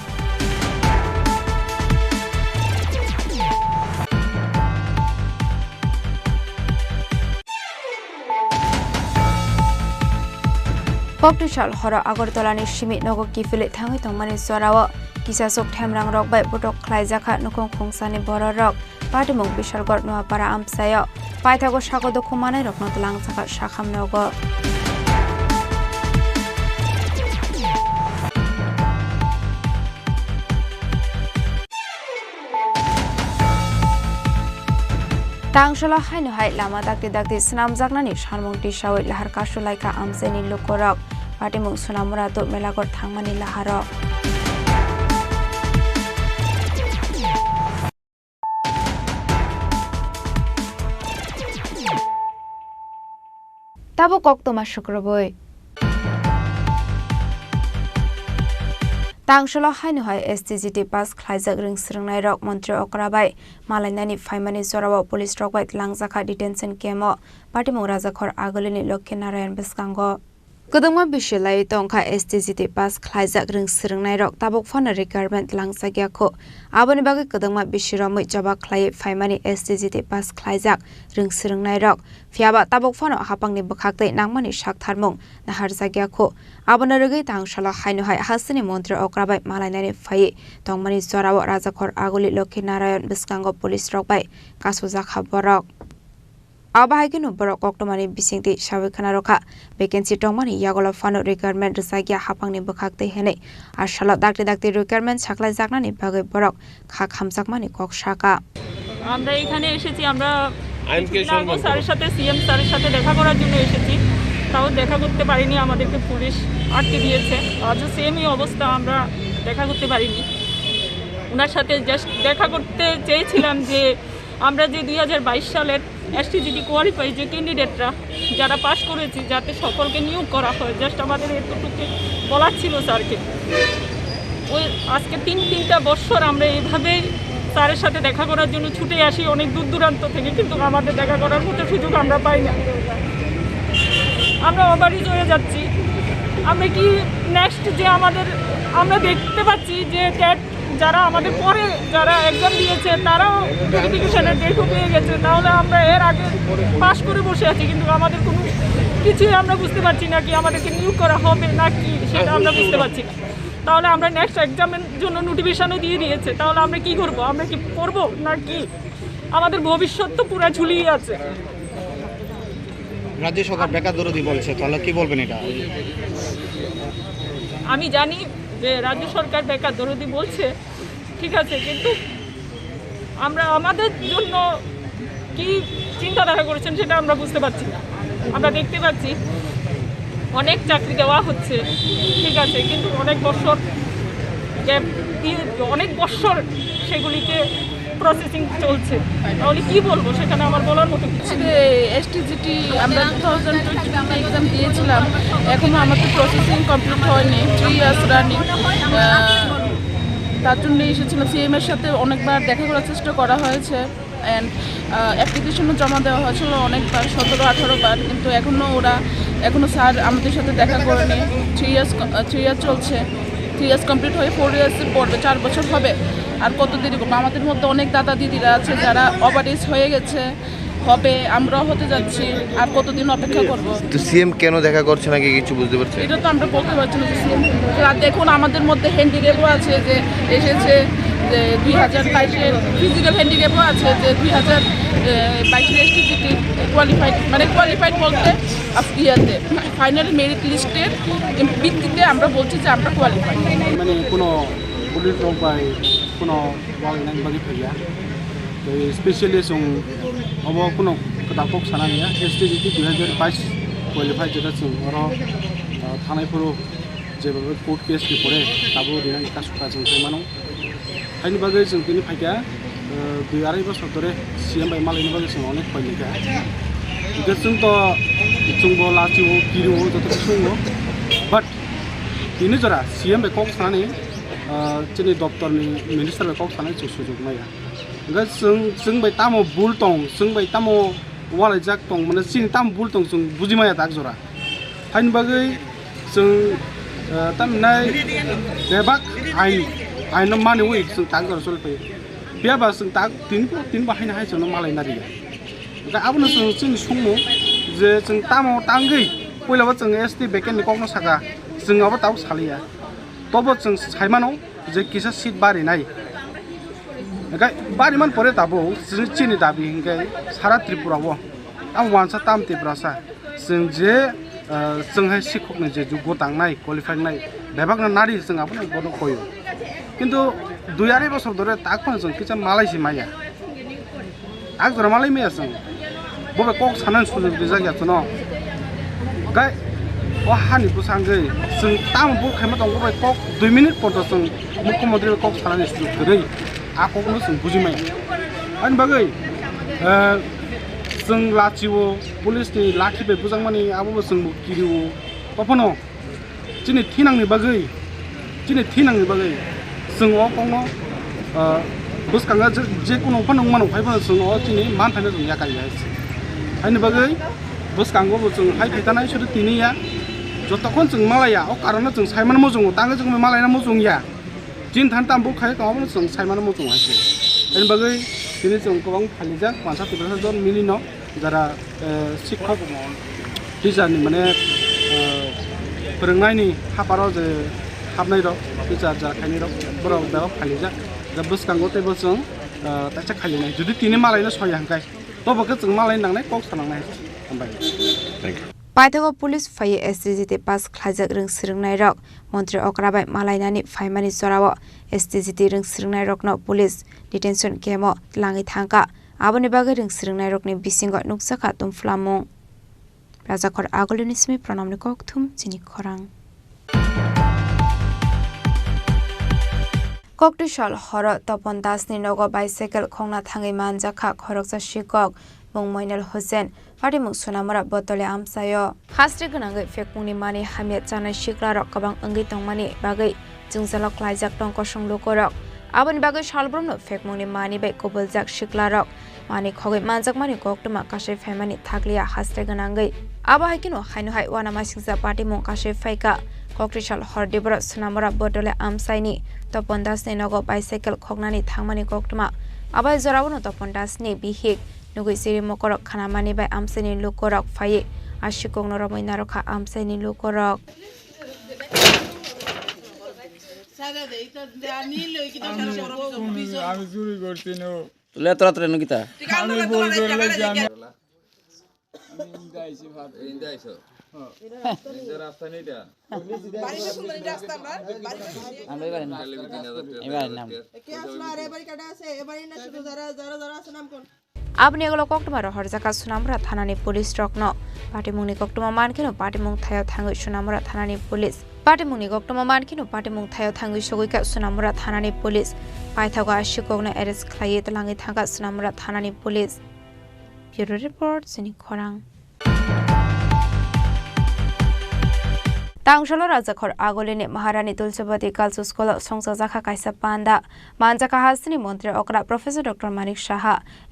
Poktishal hora Agartala ni Shimi Nogo Kifile Thangi Tongmani Swarawa Kisasok Thamrang Rock by Putok Klaizakha Nukong Khungsani Boro Rock Patimong Bishalgor Nuapara Amsayo Paithago Shako Dokumane Rock Notlang Saka Shakham Nogo Tangshala Hainu Hai Lama Dakti Dakti Snam Zagnani Sharmong Tishawit Lahar Kashulaika Amseni Lukorok Patimong Sunamurato Melagor Thangmani Laharok Tabo Koktoma Shukraboi Tangshala Hainu Hai STGT Pass Klaizak Ring Sringnai Rock Mantri Okrabai Malainani Faimani Sorawa Police Rock White Langzakha Detention Kemo Patimong Rajakhor Agolini Lokhe Narayan Beskango Kodongma Bishilai Tongkha STGT Pass Klaizak Ring Sringnai Rock Tabok Phone Recruitment Langsagyakho Aboni Bagi Kodongma Bishiramui Jaba Klai Faimani STGT Pass Klaizak Ring Sringnai Rock Fiaba Tabok Phone Hapangni Bukhakte Nangmani Shaktharmung Nahar Zagyakho Abona Rugi Tangshala Hainu Hai Hasini Mantri Okrabai Malainani Phai Tongmani Sorawa Rajakhor Agoli Lokhe Narayan Beskango Police Rock Bai Kasuzakha Borok Abahaginu Borok Oktomani Bisingti Shavikana Roka Vacancy Tongmani Yagola Fano Recruitment Resagia Hapangni Bukhakte Hene Ashala Dakti Dakti Recruitment Shaklai Zaknani Bage Borok Khak Hamsakmani Kok Shaka আমরা এখানে এসেছি আমরা স্যারের সাথে CM স্যারের সাথে দেখা করার জন্য এসেছি তাও দেখা করতে পারিনি আমাদেরকে পুলিশ আটকে দিয়েছে আজও সেমই অবস্থা আমরা দেখা করতে পারিনি ওনার সাথে জাস্ট দেখা করতে চেয়েছিলাম যে আমরা যে 2022 সালের এসটিজিটি কোয়ালিফাই যে ক্যান্ডিডেটরা যারা পাশ করেছি যাতে সকলকে নিয়োগ করা হয় জাস্ট আমাদের এতটুকু বলার ছিল স্যারকে ওই আজকে তিনটা বছর আমরা এইভাবেই স্যারের সাথে দেখা করার জন্য ছুটে আসি অনেক দূর দূরান্ত থেকে কিন্তু আমাদের দেখা করার মতো সুযোগ আমরা পাই না আমরা অবারিত হয়ে যাচ্ছি আমরা কি নেক্সট যে আমরা দেখতে পাচ্ছি যে ক্যাট যারা আমাদের পরে যারা এক্সাম দিয়েছে তারাও ভেরিফিকেশনের ডেটও পেয়ে গেছে তাহলে আমরা এর আগে পাস করে বসে আছি কিন্তু আমাদের কোনো কিছুই আমরা বুঝতে পারছি না কি আমাদেরকে নিয়োগ করা হবে না কি সেটা আমরা বুঝতে পারছি না তাহলে আমরা নেক্সট এক্সামের জন্য নোটিফিকেশনও দিয়ে দিয়েছে তাহলে আমরা কি করব আমরা কি করব না কি আমাদের ভবিষ্যৎ তো পুরো ঝুলিয়ে আছে রাজ্য সরকার বেকার দরদি বলছে তাহলে কি বলবেন এটা আমি জানি যে রাজ্য সরকার বেকার দরদি বলছে ঠিক আছে কিন্তু আমরা আমাদের জন্য কি চিন্তাধারা করেছেন সেটা আমরা বুঝতে পারছি না আমরা দেখতে পাচ্ছি অনেক চাকরি দেওয়া হচ্ছে ঠিক আছে কিন্তু অনেক বছর গ্যাপ দিয়ে অনেক বছর সেগুলিকে প্রসেসিং চলছে তাহলে কি বলবো সেখানে আমার বলার মতো কিছু এসটিজিটি আমরা 2022 এক্সাম দিয়েছিলাম এখনো আমাদের প্রসেসিং কমপ্লিট হয়নি 3 ইয়ার্স রানিং তার জন্য এসেছিলাম সিএম এর সাথে অনেকবার দেখা করার চেষ্টা করা হয়েছে অ্যান্ড অ্যাপ্লিকেশনও জমা দেওয়া হয়েছিল অনেকবার 17-18 বার কিন্তু এখনো স্যার আমাদের সাথে দেখা করেনি 3 ইয়ার্স চলছে 3 ইয়ার্স কমপ্লিট হয়ে 4 ইয়ার্সে পড়বে 4 বছর হবে আর কত দেরি করবো আমাদের মধ্যে অনেক দাদা দিদিরা আছে যারা ওভারএজ হয়ে গেছে হবে আমরাও হতে যাচ্ছি আর কতদিন অপেক্ষা করবো তো সিএম কেন দেখা করছে না কিছু বুঝতে পারছেন এটা তো আমরা বলতে পারছি না সিএম দেখুন আমাদের মধ্যে হ্যান্ডিক্যাপও আছে যে এসেছে যে 2022-এর ফিজিক্যাল হ্যান্ডিক্যাপও আছে যে 2022-এর এসটিজিটি কোয়ালিফাইড বলতে ইয়াতে ফাইনাল মেরিট লিস্টের ভিত্তিতে আমরা বলছি যে আমরা কোয়ালিফাইড মানে কোনো পুলিশ রং পাই কোনো ওয়ালাইनाय बागै फैया स्पेशली जों अब কোনো खोथाखौ साना गैया एसटिजिटि 2022 क्वालिफाइड जेला जों आरो थानायफोराव जेबाबो कोर्ट केसनि परे दाबो दिना लेखा सुखा जों मानो फाइनि बागै जों दिनै फाइया 2.5 बोसोर धरे सीएम बाय मालायनि बागै जों अनेक फाइलिखा जोंथ' जोंबो लाजियो गिरियो जत सुङो बाट दिनै जरा सीएम बाय कक सानानै जोंनि दप्तरनि मिनिस्टार बाय कक सानानै जों सुजुग नाया जों बाय तामो बुल दं जों बाय तामो वालाय जाक दं माने जों ताम बुल दं जों बुजिमाया दाग जरा फाइनि बागै जों तामनाय बेबाक आइन माने वे जों ताग जरा सलफै बेयाबा जों ताग दिन बाहायनो हाय जों मालाय नारिया दा आबनो जों सुङो जे जों तामो तांगै पहिलाबो जों एसटी बेकेन्डनि ककनो सागा जोंआबो ताव सालिया तबो जों साइमानाव जे किसा सीट बारिनाय ओंखाय बारिमान परे दाबो जों चिनि दाबि ओंखाय सारा त्रिपुरावो आं वानसा ताम त्रिपुरासा जों जे जोंहाय शिक्षकनि जे जुग तांनाय क्वालिफाइनाय बेबागना नारि जों आबनो बनो कयो किन्तु 2.5 बोसोर धरे ताकफोन जों किसा मालायसि माया आग जरा मालाय मैया जों बबे कक सानानै सुजुग दि जायगायाथ' न गाय हानि बुसांगै जों ताम बुल खायमा दं बबे कक 2 मिनिट पद जों मुख्यमंत्री कक सानानै सुजुग गरै आककनो जों बुजिमाय आनि बागै जों लाचिवो पुलिसनि लाखिबाय बुजांमानि आबो जों गिरिवो तफनो दिनै थिनांनि बागै जों अकनो बुसकांगा जे कोनो फन मानो फाइबो जों दिनै मान थानो जों याकारिया आनि बागै बुसकांगो जों हाय फैतानाय सुदु तिनिया जतखन जों मालाया अ कारन जों साइमान मजों तांगे जों मालायना मजों या दिन थान ताम बुखाय गावनो जों साइमान मजों हायसे आनि बागै दिनै जों गोबां फालिजा 50 जन मिलिनो जारा शिक्षक टिचारनि माने फोरोंनायनि हाबाराव जे हाबनाय र टिचार जाखायनि र बराव दा फालिजा दा बुसकांगो तेबो जों ताचा खालिनाय जुदि तिनि मालायनो सय हांखाय तबो जों मालायनो नांनाय कक सानांनाय हामबाय थैंक यू पाइथागो पुलिस फाइ एसटीजीटी पास खाजक रों सिरंनाय रक मन्त्री अक्राबाय मालायनानि फाइमानि जराव एसटीजीटी रों सिरंनाय रकनो पुलिस डिटेंशन केमो लाङि थांका आबनि बागै रों सिरंनाय रकनि बिसिंग नुक्साखा तुमफ्लामु राजाखर आगलनि सिमि प्रणामनि ककथुम चिनि खरां ककटिशाल हर तपन दासनि नगो बाइसाइकेल खोंना थाङै मानजाखा खरकसा शिकक मुं मैनेल हुसेन पार्टी मुं सुनामरा बतले आमसायो हास्ट्रि गोनाङै फेकमुंनि मानि हामिया जानाय शिक्लारक गोबां अंगि दंमानि बागै जोंजालक लाइजाक दं कसं लुकरक आबनि बागै सालब्रमनो फेकमुंनि मानि बाय कबलजाक शिक्लारक मानि खगै मानजाक मानि गक्तमा काशे फेमानि थागलिया हास्ट्रि गोनाङै आबा हायकिनो हायनो वाना मासिंजा पार्टी मुं काशे फाइका ककटिशाल हरदिबर सुनामरा बतले आमसाइनि तपन दासनि नगो बाइसाइकेल खोंनानि थांमानि गक्तमा आबाय जरावनो तपन दासनि बिहिक नुगै सिरि मकरक खानामानि बाय आमसाइनि लुकरक फाये आशिकक नरमै नारखा आमसाइनि लुकरक আমি চুরি করছি নো তুলে তোরা তোরা নকিতা আমি বল করলে যে আমি ইন্দাইছি ভাত ইন্দাইছো হ্যাঁ এই রাস্তা নেইটা বাড়িতে শুনলে রাস্তা আমরা এবারে না এবারে নাম কে আসলো আরে বাড়ি কাটা আছে এবারে না শুধু যারা আছে নাম কোন आबनि एगलो कक्टमा र हरजाका सुनामरा थानानि पुलिस रकनो पाटिमुंनि कक्टमा मानखिनो पाटिमुं थायाव थाङै सुनामरा थानानि पुलिस पाटिमुंनि कक्टमा मानखिनो पाटिमुं थायाव थाङै सगैका सुनामरा थानानि पुलिस पाइथागा शिकगनो एरेस्ट खालायै तलाङै थांगा सुनामरा थानानि पुलिस ब्युरो रिपोर्ट चिनि खरां तांशलो राजाखर आगोलिने महारानी तुलसीवती गर्ल्स स्कूल संसजाखा काइसा पांदा मानजाका हासिनी मंत्री अकरा professor doctor Manik Saha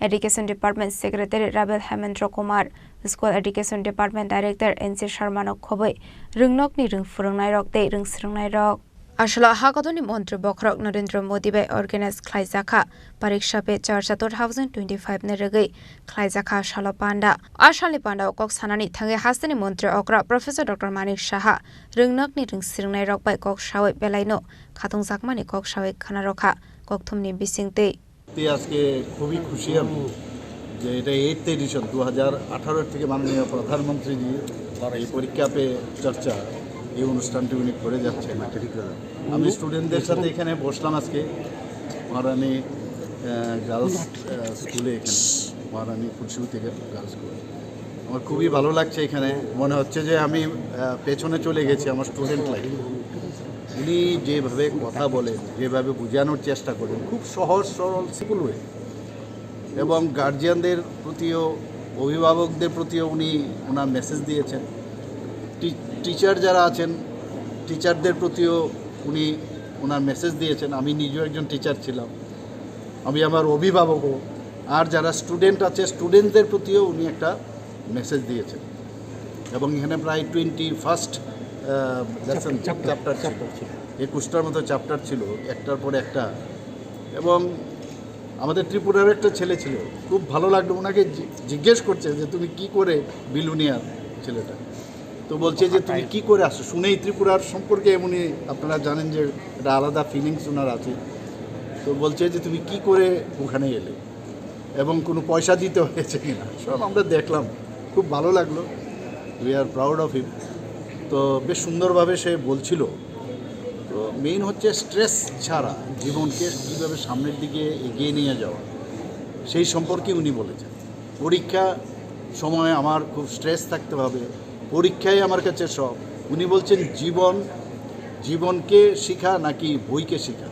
education department secretary राबेल Hemendra Kumar school education department director NC Sharma खबै रोंनकनि रों फोरोंनाय रक दे रों सिरोंनाय रक आसला हागतनि मंत्री बखरक नरेंद्र मोदी बाय ऑर्गेनाइज खालायजाखा परीक्षा पे चर्चा 2025 ने रगै खालायजाखा आसाल पांडा आसालनि पांडा कक सानानि थाङै हासिनी मंत्री अकरा प्रोफेसर डॉक्टर मानिक शाह रोंनकनि रों सिरोंनाय रक बाय कक सावै बेलायनो खाथंजाकमानि कक सावै खाना रखा kokthumni bisingte আজকে খুবই খুশি আমি যে এটা 8th এডিশন 2018 থেকে মাননীয় প্রধানমন্ত্রীজি এই পরীক্ষা পে চর্চা এই অনুষ্ঠানটি উনি করে যাচ্ছেন। আমি স্টুডেন্টদের সাথে এখানে বসলাম আজকে মহারানী গার্লস স্কুলে, এখানে মহারানী ফুলসুতি গার্লস স্কুলে। আমার খুবই ভালো লাগছে, এখানে মনে হচ্ছে যে আমি পেছনে চলে গেছি আমার স্টুডেন্ট লাইফ। উনি যেভাবে কথা বলেন, যেভাবে বোঝানোর চেষ্টা করেন, খুব সহজ সরল সিম্পল ওয়ে, এবং গার্জিয়ানদের প্রতিও অভিভাবকদের প্রতিও উনি ওনার মেসেজ দিয়েছেন। টিচার যারা আছেন টিচারদের প্রতিও উনি ওনার মেসেজ দিয়েছেন। আমি নিজেও একজন টিচার ছিলাম, আমি আমার অভিভাবকও। আর যারা স্টুডেন্ট আছে স্টুডেন্টদের প্রতিও উনি একটা মেসেজ দিয়েছেন। এবং এখানে প্রায় 21st লেসন চ্যাপ্টার ছিল, 21টার মতো চ্যাপ্টার ছিল, একটার পর একটা। এবং আমাদের ত্রিপুরার একটা ছেলে ছিল, খুব ভালো লাগলো, ওনাকে জিজ্ঞেস করছে যে তুমি কি করে বিলুনিয়ার ছেলেটা, তো বলছে যে তুমি কি করে আসো। শুনেই ত্রিপুরার সম্পর্কে এমনই আপনারা জানেন যে একটা আলাদা ফিলিংস ওনার আছে। তো বলছে যে তুমি কি করে ওখানে এলে এবং কোনো পয়সা দিতে হয়েছে কিনা, সব আমরা দেখলাম, খুব ভালো লাগলো। We are proud of him. তো বেশ সুন্দরভাবে সে বলছিল। তো মেইন হচ্ছে স্ট্রেস ছাড়া জীবনকে কীভাবে সামনের দিকে এগিয়ে নিয়ে যাওয়া, সেই সম্পর্কে উনি বলেছেন। পরীক্ষা সময় আমার খুব স্ট্রেস থাকতে হবে, পরীক্ষাই আমার কাছে সব। উনি বলছেন জীবনকে শেখা নাকি বইকে শেখা।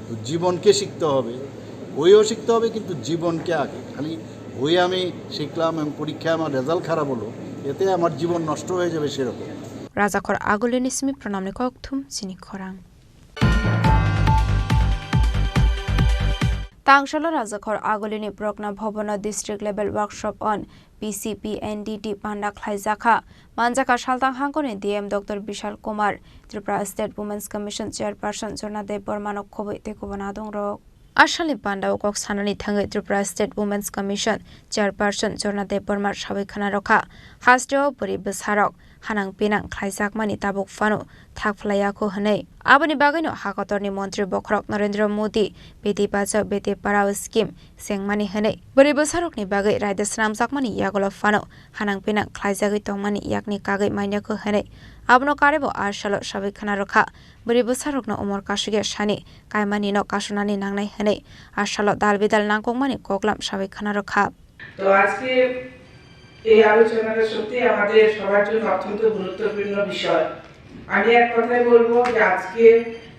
তো জীবনকে শিখতে হবে, বইও শিখতে হবে, কিন্তু জীবনকে আগে। খালি বই আমি শিখলাম এবং পরীক্ষায় আমার রেজাল্ট খারাপ হলো, এতে আমার জীবন নষ্ট হয়ে যাবে সেরকম। Rajakhor Agolini Smi Pranamni Kokthum Chini Khorang Tangshalo Rajakhor Agolini Brokna Bhobona District Level Workshop on PCPNDT Panda Khlaizakha Manjaka Shaltang Hangone DM Dr. Bishal Kumar Tripura State Women's Commission Chairperson Jorna De Bormanok Khoboi Tekobonadong Rok Ashali Panda Okok Sanani Thangai Tripura State Women's Commission Chairperson Jorna De Bormar Shabikhana Rokha Hasdeo Puri Besharok Hanang Pinang Khlaijakmani Tabuk Fano Thakflayako Hanei Abani Bagano Hakatorni Montri Bokrok Narendra Modi Beti Bachao Beti Parao Scheme Sengmani Hanei Buri Besharokni Bagai Raidas Ramjakmani Yagolo Fano Hanang Pinang Khlaijagi Tongmani Yakni Kagai Mainyako Hanei Abno Karebo Arshalo Shabikhana Rokha Buri Besharokno Umor Kashuge Shani Kaimani no Kashunani Nangnai Hanei Arshalo Dalbidal Nangkongmani Koklam Shabikhana Rokha তো আজকে এই আলোচনাটা সত্যি আমাদের সবার জন্য অত্যন্ত গুরুত্বপূর্ণ বিষয়। আমি এক কথাই বলবো যে আজকে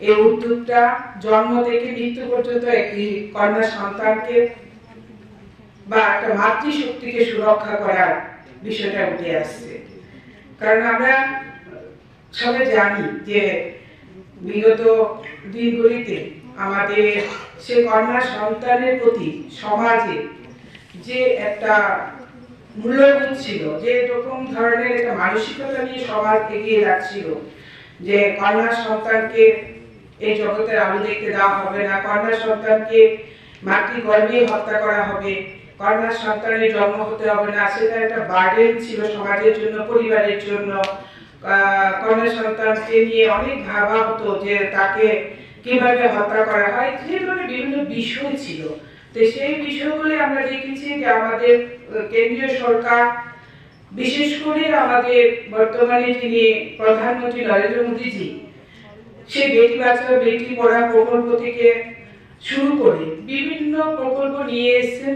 এই উদ্যোগটা জন্ম থেকে মৃত্যু পর্যন্ত একটি কন্যা সন্তানকে বা একটা মাতৃশক্তিকে সুরক্ষা করার বিষয়টা উঠে আসছে। কারণ আমরা সবাই জানি যে বিগত দিনগুলিতে আমাদের সে কন্যা সন্তানের প্রতি সমাজে যে একটা মূল্যবোধ ছিল, যে এরকম ধরনের একটা মানসিকতা নিয়ে সমাজ এগিয়ে যাচ্ছিল যে কন্যা সন্তানকে এই জগতের আলো দেখতে দেওয়া হবে না, কন্যা সন্তানকে মাতৃ গর্ভে হত্যা করা হবে, কন্যা সন্তানের জন্ম হতে হবে না, সেটা একটা বার্ডেন ছিল সমাজের জন্য, পরিবারের জন্য। কন্যা সন্তানকে নিয়ে অনেক ভাবা হতো যে তাকে কিভাবে হত্যা করা হয়, যে ধরনের বিভিন্ন বিষয় ছিল। তো সেই বিষয়গুলো আমরা দেখেছি যে আমাদের কেন্দ্রীয় সরকার, বিশেষ করে আমাদের বর্তমানে যিনি প্রধানমন্ত্রী নরেন্দ্র মোদীজি, সেই বেটি বাঁচাও বেটি পড়াও প্রকল্প থেকে শুরু করে বিভিন্ন প্রকল্প নিয়ে এসেছেন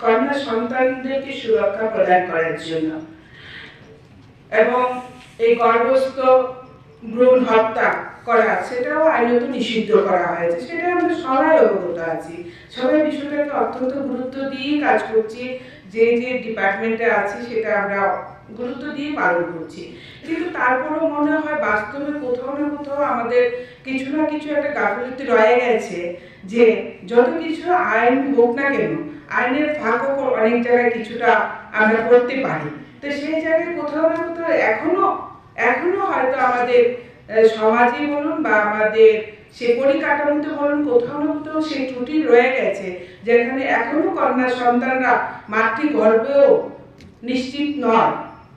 কন্যা সন্তানদেরকে সুরক্ষা প্রদান করার জন্য। এবং এই গর্ভস্থ ভ্রূণ হত্যা করা সেটাও আইনত নিষিদ্ধ করা হয়েছে, সেটা আমরা সবাই অবগত আছি। সবাই বিষয়টাকে অত্যন্ত গুরুত্ব দিয়ে কাজ করছি, যে যে ডিপার্টমেন্টে আছি সেটা আমরা গুরুত্ব দিয়ে পালন করছি। কিন্তু তারপরেও মনে হয় বাস্তবে কোথাও না কোথাও আমাদের কিছু না কিছু একটা গাফিলতি রয়ে গেছে, যে যত কিছু আইন হোক না কেন, আইনের ফাঁকও অনেক জায়গায় কিছুটা আমরা করতে পারি। তো সেই জায়গায় কোথাও না কোথাও এখনো হয়তো আমাদের সমাজে বলুন বা আমাদের সে পরিকাঠামোতে বলুন, কোথাও না কোথাও সেই ত্রুটি রয়ে গেছে, যেখানে এখনো কন্যা সন্তানরা মাতৃগর্ভেও নিশ্চিত নয়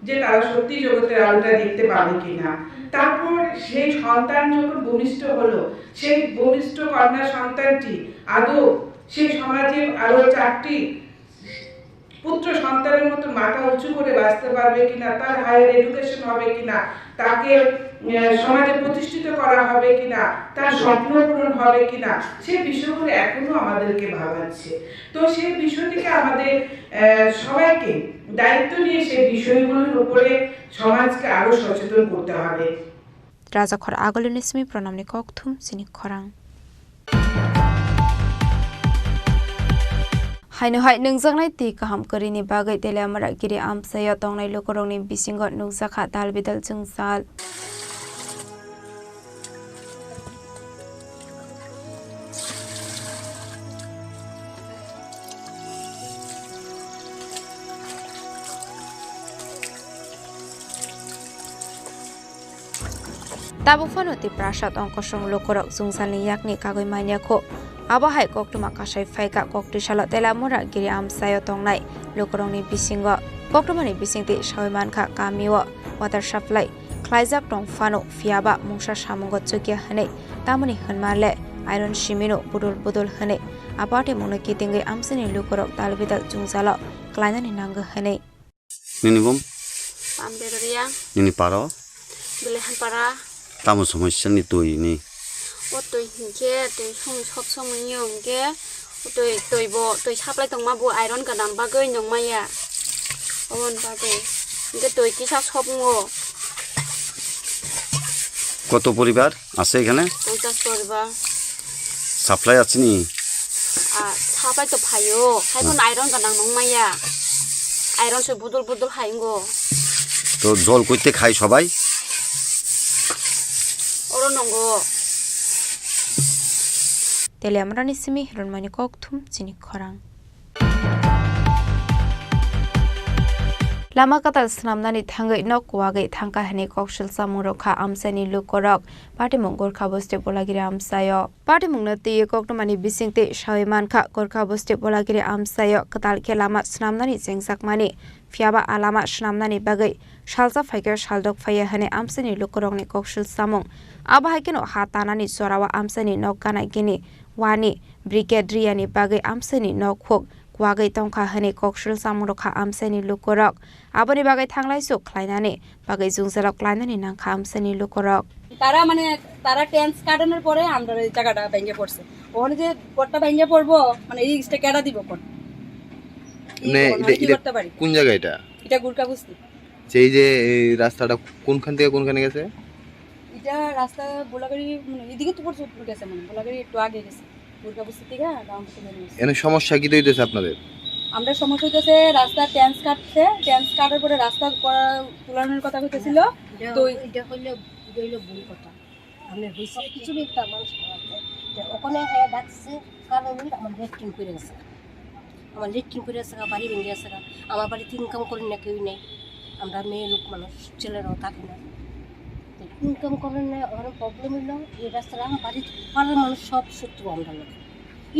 যে তারা সত্যি জগতের আলোটা দেখতে পাবে কিনা। তারপর সেই সন্তান যখন ভূমিষ্ঠ হলো, সেই ভূমিষ্ঠ কন্যা সন্তানটি আদৌ সেই সমাজে আরো 4টি পুত্র সন্তানের মতো মাথা উঁচু করে বাঁচতে পারবে কিনা, তার হায়ার এডুকেশন হবে কিনা, তাকে সমাজে প্রতিষ্ঠিত করা হবে কিনা, তার স্বপ্ন পূরণ হবে কিনা, সেই বিষয়গুলো এখনো আমাদেরকে ভাবাচ্ছে। তো সেই বিষয়টিকে আমাদের সবাইকে দায়িত্ব নিয়ে সেই বিষয়গুলোর উপরে সমাজকে আরো সচেতন করতে হবে। রাজাখর আগলিনিসমি প্রণামনি ককথুম চিনি খরাং हायनो हाय नोंजांनाय ति काहाम करिनि बागै तेले आमरा गिरि आमसाया तंनाय लोकरंनि बिसिंग नोंजाखा दाल बिदाल जोंसाल ताबुफानोति प्रासाद अंकसं लोकरक जोंसालनि याकनि कागै मान्याखौ आबाहाय कक्टुमा कासाय फायका कक्टिशाला तेलामुरा गिरि आमसाया तंनाय लोकरंनि बिसिंग कक्टुमानि बिसिंति सावैमानखा गामिओ वाटार साप्लाय ख्लाइजाक टंफानो फियाबा मुंसा सामुंग चुकिया हनै तामुनि हनमाले आयरन सिमिनो बुदुल बुदुल हनै आपाटे मुनो कितिंगै आमसानि लोकरक दालबिदाल जुंजाला क्लाइनानि नांगो हनै निनिबम आमबेरिया निनि पारो बिलेहान पारा तामो समस्यानि तोयनि o tôi hinge tôi sung sop song nyong ge tôi saplai tong ma bu iron ka dam ba goi nyong ma ya on ba ge ge tôi ki sa sop ngo কত পরিবার আছে এখানে 50 পরিবার supply আছে নি saplai to phayo haibon iron ka dam nong ma ya iron se budul budul haingo তো জল কইতে খায় সবাই oro nongo तेले आमरानि सिमी हिरनमानि ककथुम चिनि खरां लामा काताल स्नामनानि थांगै नकवागै थांका हने कौशल सामुरखा आमसानि लुकरक पाटिमं गोरखा बस्ति बोलागिरि आमसायो पाटिमंनो ति कक्टमानि बिसिंते सावैमानखा गोरखा बस्ति बोलागिरि आमसायो कताल के लामा स्नामनानि जेंसाकमानि फियाबा आलामा स्नामनानि बागै सालजा फाइके सालदक फाया हने आमसानि लुकरकनि कौशल सामुं आबाहायकेनो हातानानि जरावा आमसानि नकगानाय गिनि वानि ब्रिगेड्रियानि बागै आमसानि नकखोक वागै तंखा हने कौशल सामुरखा आमसानि लुकरक आबनि बागै थांलायसो ख्लायनानि बागै जुंजाराव ख्लायनानि नांखा आमसानि लुकरक তারা মানে তারা টেন্স কাটানোর পরে আমরা এই জায়গাটা ভেঙে পড়ছে ওখানে যে কোটটা ভেঙে পড়বো মানে এই স্টে কেডা দিব কোট মানে এটা কোন জায়গা এটা গুরকা বুঝতি এই যে রাস্তাটা কোনখান থেকে কোনখানে গেছে এটা রাস্তা গোলাগাড়ি মানে এদিকে তো পড়ছে গেছে মানে গোলাগাড়ি একটু আগে গেছে গুরকা বুঝতি থেকে এনে সমস্যা কি হইতেছে আপনাদের আমরা সমস্যা হইতেছে রাস্তা টেন্স কাটছে টেন্স কাটার পরে রাস্তা তুলানোর কথা কইতেছিল তো এটা হইলো ভুল কথা আমরা হইছে কিছু একটা মানুষ ওখানে ডাকছে কারণ আমার লেট্রিন করে গেছে আমার লেট্রিন করে গেছে বাড়ি ভেঙে গেছে আমার বাড়িতে ইনকাম করি না কেউই নেই আমরা মেয়ে লোক মানুষ ছেলেরাও থাকি না ইনকাম করেন না আমার প্রবলেম হইলো এই রাস্তাটা আমার বাড়ির পাড়ার মানুষ সব শত্রু আমরা লোক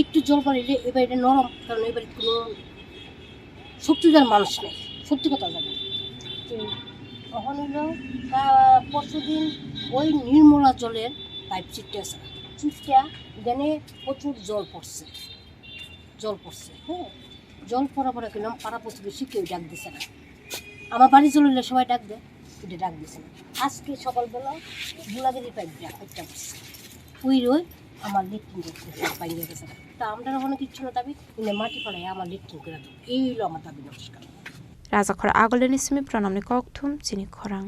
একটু জল পাড়িলে এ বাড়িটা নরম কারণ এই বাড়িতে কোনো শত্রুদার মানুষ নেই সত্যি কথা জানি তখন হইলো পরশু দিন ওই নির্মলা জলের পাইপ ছিটতে আছে ছিটটা এখানে প্রচুর জল পড়ছে হ্যাঁ জল পড়া পড়া কিনলাম পাড়া প্রতিবেশী কেউ ডাক দিছে না আমার বাড়ি চলে সবাই ডাক দেয় এটা ডাক দিছে না আজকে সকালবেলা গোলাগিরি পাইপ ডাক করতে পারছে ওই রই আমার লেট্রিন করতে পাইয়ে গেছে তা আমরা ওখানে কিচ্ছু না দাবি মাটি পাড়ায় আমার লেট্রিন করে দেবো এই হলো আমার দাবি নমস্কার राजाखर आगलनि सिमी प्रणामनि ककथुम चिनि खरां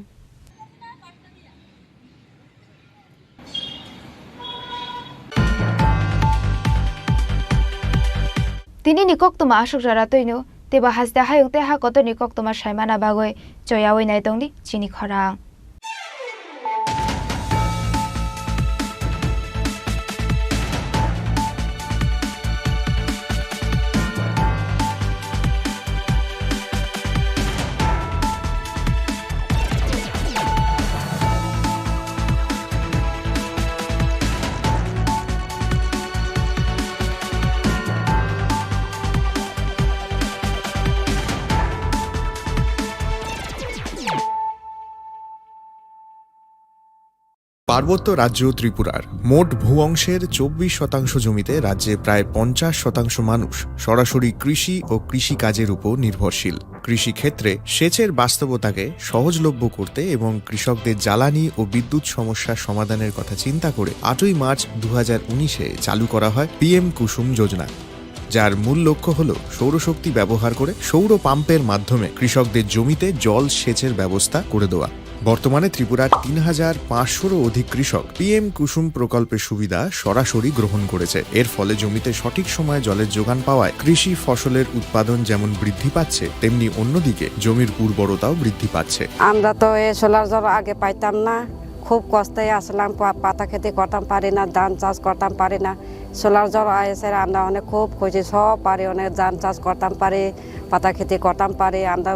तिनी निकक्तमा आशुक जरा तैनो तेबा हासदा हायं ते हाकत निकक्तमा सायमाना बागै जयावै नाय दंदि चिनि खरां পার্বত্য রাজ্য ত্রিপুরার মোট ভূ অংশের 24% জমিতে রাজ্যে প্রায় 50% মানুষ সরাসরি কৃষি ও কৃষিকাজের উপর নির্ভরশীল। কৃষিক্ষেত্রে সেচের বাস্তবতাকে সহজলভ্য করতে এবং কৃষকদের জ্বালানি ও বিদ্যুৎ সমস্যার সমাধানের কথা চিন্তা করে 8ই মার্চ 2019-এ চালু করা হয় PM কুসুম যোজনা, যার মূল লক্ষ্য হল সৌরশক্তি ব্যবহার করে সৌর পাম্পের মাধ্যমে কৃষকদের জমিতে জল সেচের ব্যবস্থা করে দেওয়া। বর্তমানে ত্রিপুরার 3,500-রও অধিক কৃষক PM কুসুম প্রকল্পের সুবিধা সরাসরি গ্রহণ করেছে। এর ফলে জমিতে সঠিক সময়ে জলের যোগান পাওয়ায় কৃষি ফসলের উৎপাদন যেমন বৃদ্ধি পাচ্ছে, তেমনি অন্যদিকে জমির উর্বরতাও বৃদ্ধি পাচ্ছে। আমরা তো এই সোলার জল আগে পাইতাম না, খুব কষ্টে আসলাম, পাতা খেতে করতাম পারি না, ধান চাষ করতাম পারি না। সোলার জল এসে আমরা অনেক খুব খুশি, সব পারি, অনেক ধান চাষ করতাম পারি, পাতা খেতে করতাম পারি, আমরা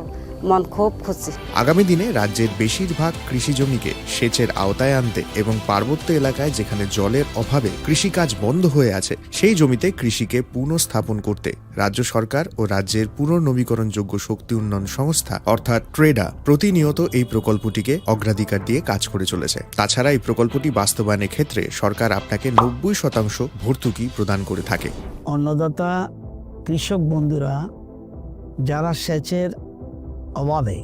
মন খুব খুশি। আগামী দিনে রাজ্যের বেশিরভাগ কৃষি জমিকে সেচের আওতায় আনতে এবং পার্বত্য এলাকায় যেখানে জলের অভাবে কৃষিকাজ বন্ধ হয়ে আছে, সেই জমিতে কৃষিকে পুনঃস্থাপন করতে রাজ্য সরকার ও রাজ্যের পুনর্নবীকরণযোগ্য শক্তি উন্নয়ন সংস্থা অর্থাৎ ট্রেডা প্রতিনিয়ত এই প্রকল্পটিকে অগ্রাধিকার দিয়ে কাজ করে চলেছে। তাছাড়া এই প্রকল্পটি বাস্তবায়নের ক্ষেত্রে সরকার আপনাকে 90% ভর্তুকি প্রদান করে থাকে। অন্নদাতা কৃষক বন্ধুরা যারা সেচের অভাবে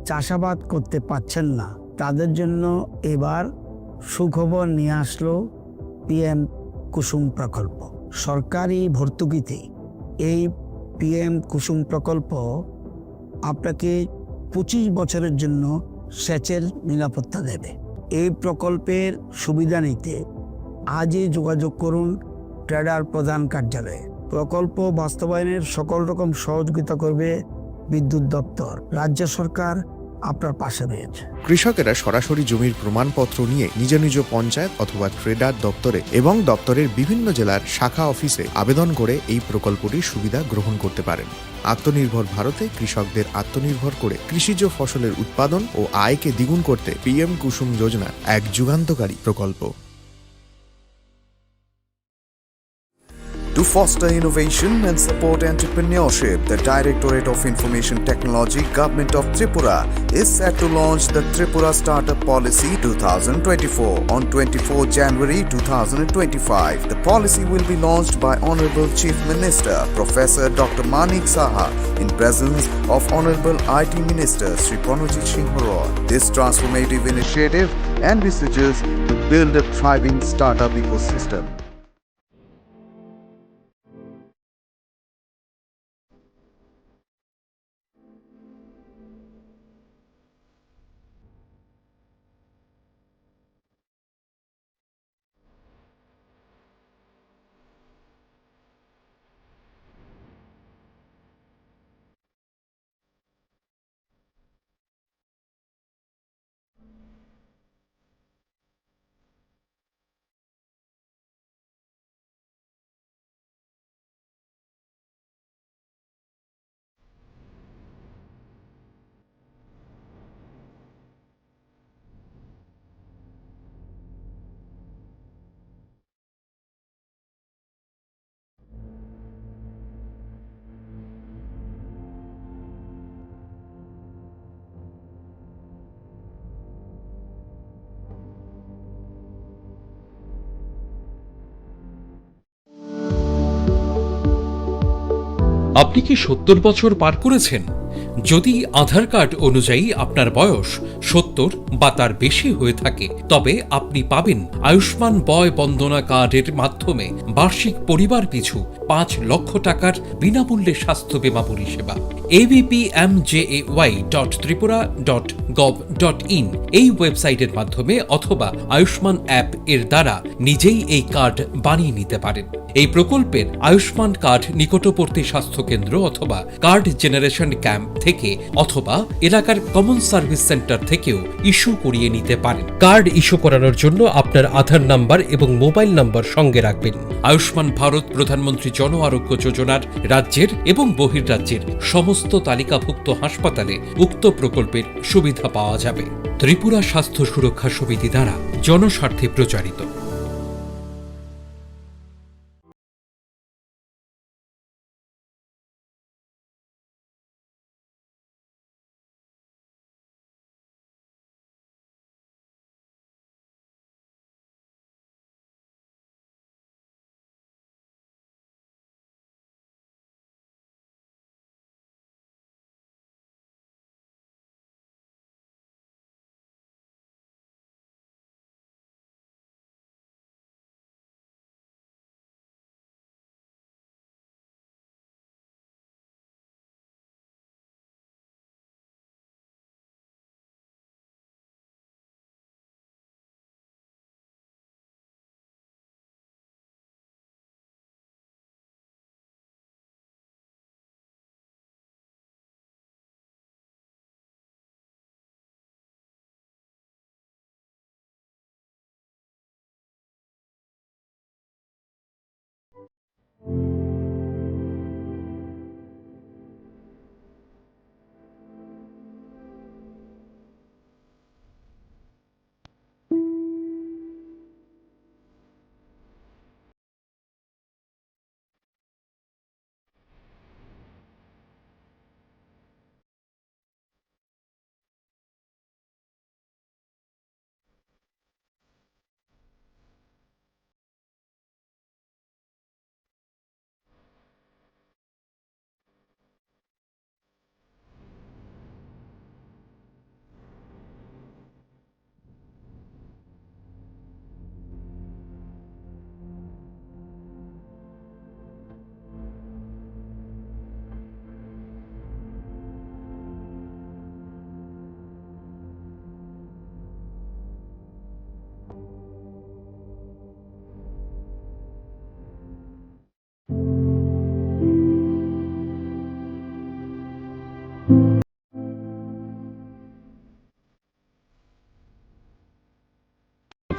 চাষাবাদ করতে পারছেন না, তাদের জন্য এবার সুখবর নিয়ে আসলো PM কুসুম প্রকল্প। সরকারি ভর্তুকিতে এই PM কুসুম প্রকল্প আপনাকে 25 বছরের জন্য সেচের নিরাপত্তা দেবে। এই প্রকল্পের সুবিধা নিতে আজই যোগাযোগ করুন ট্রেডার প্রধান কার্যালয়ে। প্রকল্প বাস্তবায়নের সকল রকম সহযোগিতা করবে বিদ্যুৎ দপ্তর। রাজ্য সরকার আপনার পাশে রয়েছে। কৃষকেরা সরাসরি জমির প্রমাণপত্র নিয়ে নিজ নিজ পঞ্চায়েত অথবা ট্রেডার দপ্তরে এবং দপ্তরের বিভিন্ন জেলার শাখা অফিসে আবেদন করে এই প্রকল্পটির সুবিধা গ্রহণ করতে পারেন। আত্মনির্ভর ভারতে কৃষকদের আত্মনির্ভর করে কৃষিজ ফসলের উৎপাদন ও আয়কে দ্বিগুণ করতে PM কুসুম যোজনা এক যুগান্তকারী প্রকল্প। To foster innovation and support entrepreneurship, the Directorate of Information Technology, Government of Tripura is set to launch the Tripura Startup Policy 2024 on 24 January 2025. The policy will be launched by Honorable Chief Minister Professor Dr. Manik Saha in presence of Honorable IT Minister Sri Chini Khorang. This transformative initiative envisages to build a thriving startup ecosystem. আপনি কি 70 বছর পার করেছেন? যদি আধার card অনুযায়ী আপনার বয়স 70 বা তার বেশি হয়ে থাকে, তবে আপনি পাবেন আয়ুষ্মান বয় বন্দনা কার্ডের মাধ্যমে বার্ষিক পরিবার পিছু 5 লক্ষ টাকার বিনামূল্যে স্বাস্থ্য বীমা পরিষেবা। abpmjay.tripura.gov.in এই ওয়েবসাইটের মাধ্যমে অথবা আয়ুষ্মান অ্যাপ এর দ্বারা নিজেই এই কার্ড বানিয়ে নিতে পারেন। এই প্রকল্পের আয়ুষ্মান কার্ড নিকটবর্তী স্বাস্থ্যকেন্দ্র অথবা কার্ড জেনারেশন ক্যাম্প থেকে অথবা এলাকার কমন সার্ভিস সেন্টার থেকেও ইস্যু করিয়ে নিতে পারেন। কার্ড ইস্যু করানোর জন্য আপনার আধার নাম্বার এবং মোবাইল নাম্বার সঙ্গে রাখবেন। আয়ুষ্মান ভারত প্রধানমন্ত্রী জন আরোগ্য যোজনার রাজ্যের এবং বহির্রাজ্যের সমস্ত তালিকাভুক্ত হাসপাতালে উক্ত প্রকল্পের সুবিধা পাওয়া যাবে। ত্রিপুরা স্বাস্থ্য সুরক্ষা সমিতি দ্বারা জনস্বার্থে প্রচারিত।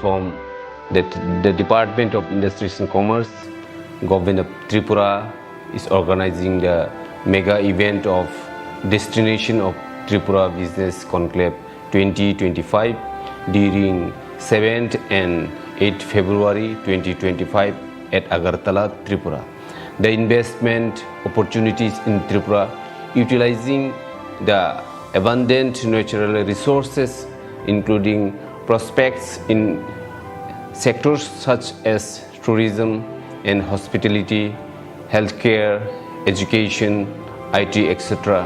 inform that the Department of Industries and Commerce, Government of Tripura, is organizing the mega event of Destination of Tripura Business Conclave 2025 during 7th and 8th February 2025 at Agartala, Tripura. The investment opportunities in Tripura, utilizing the abundant natural resources, including prospects in sectors such as tourism and hospitality, healthcare, education, IT, etc.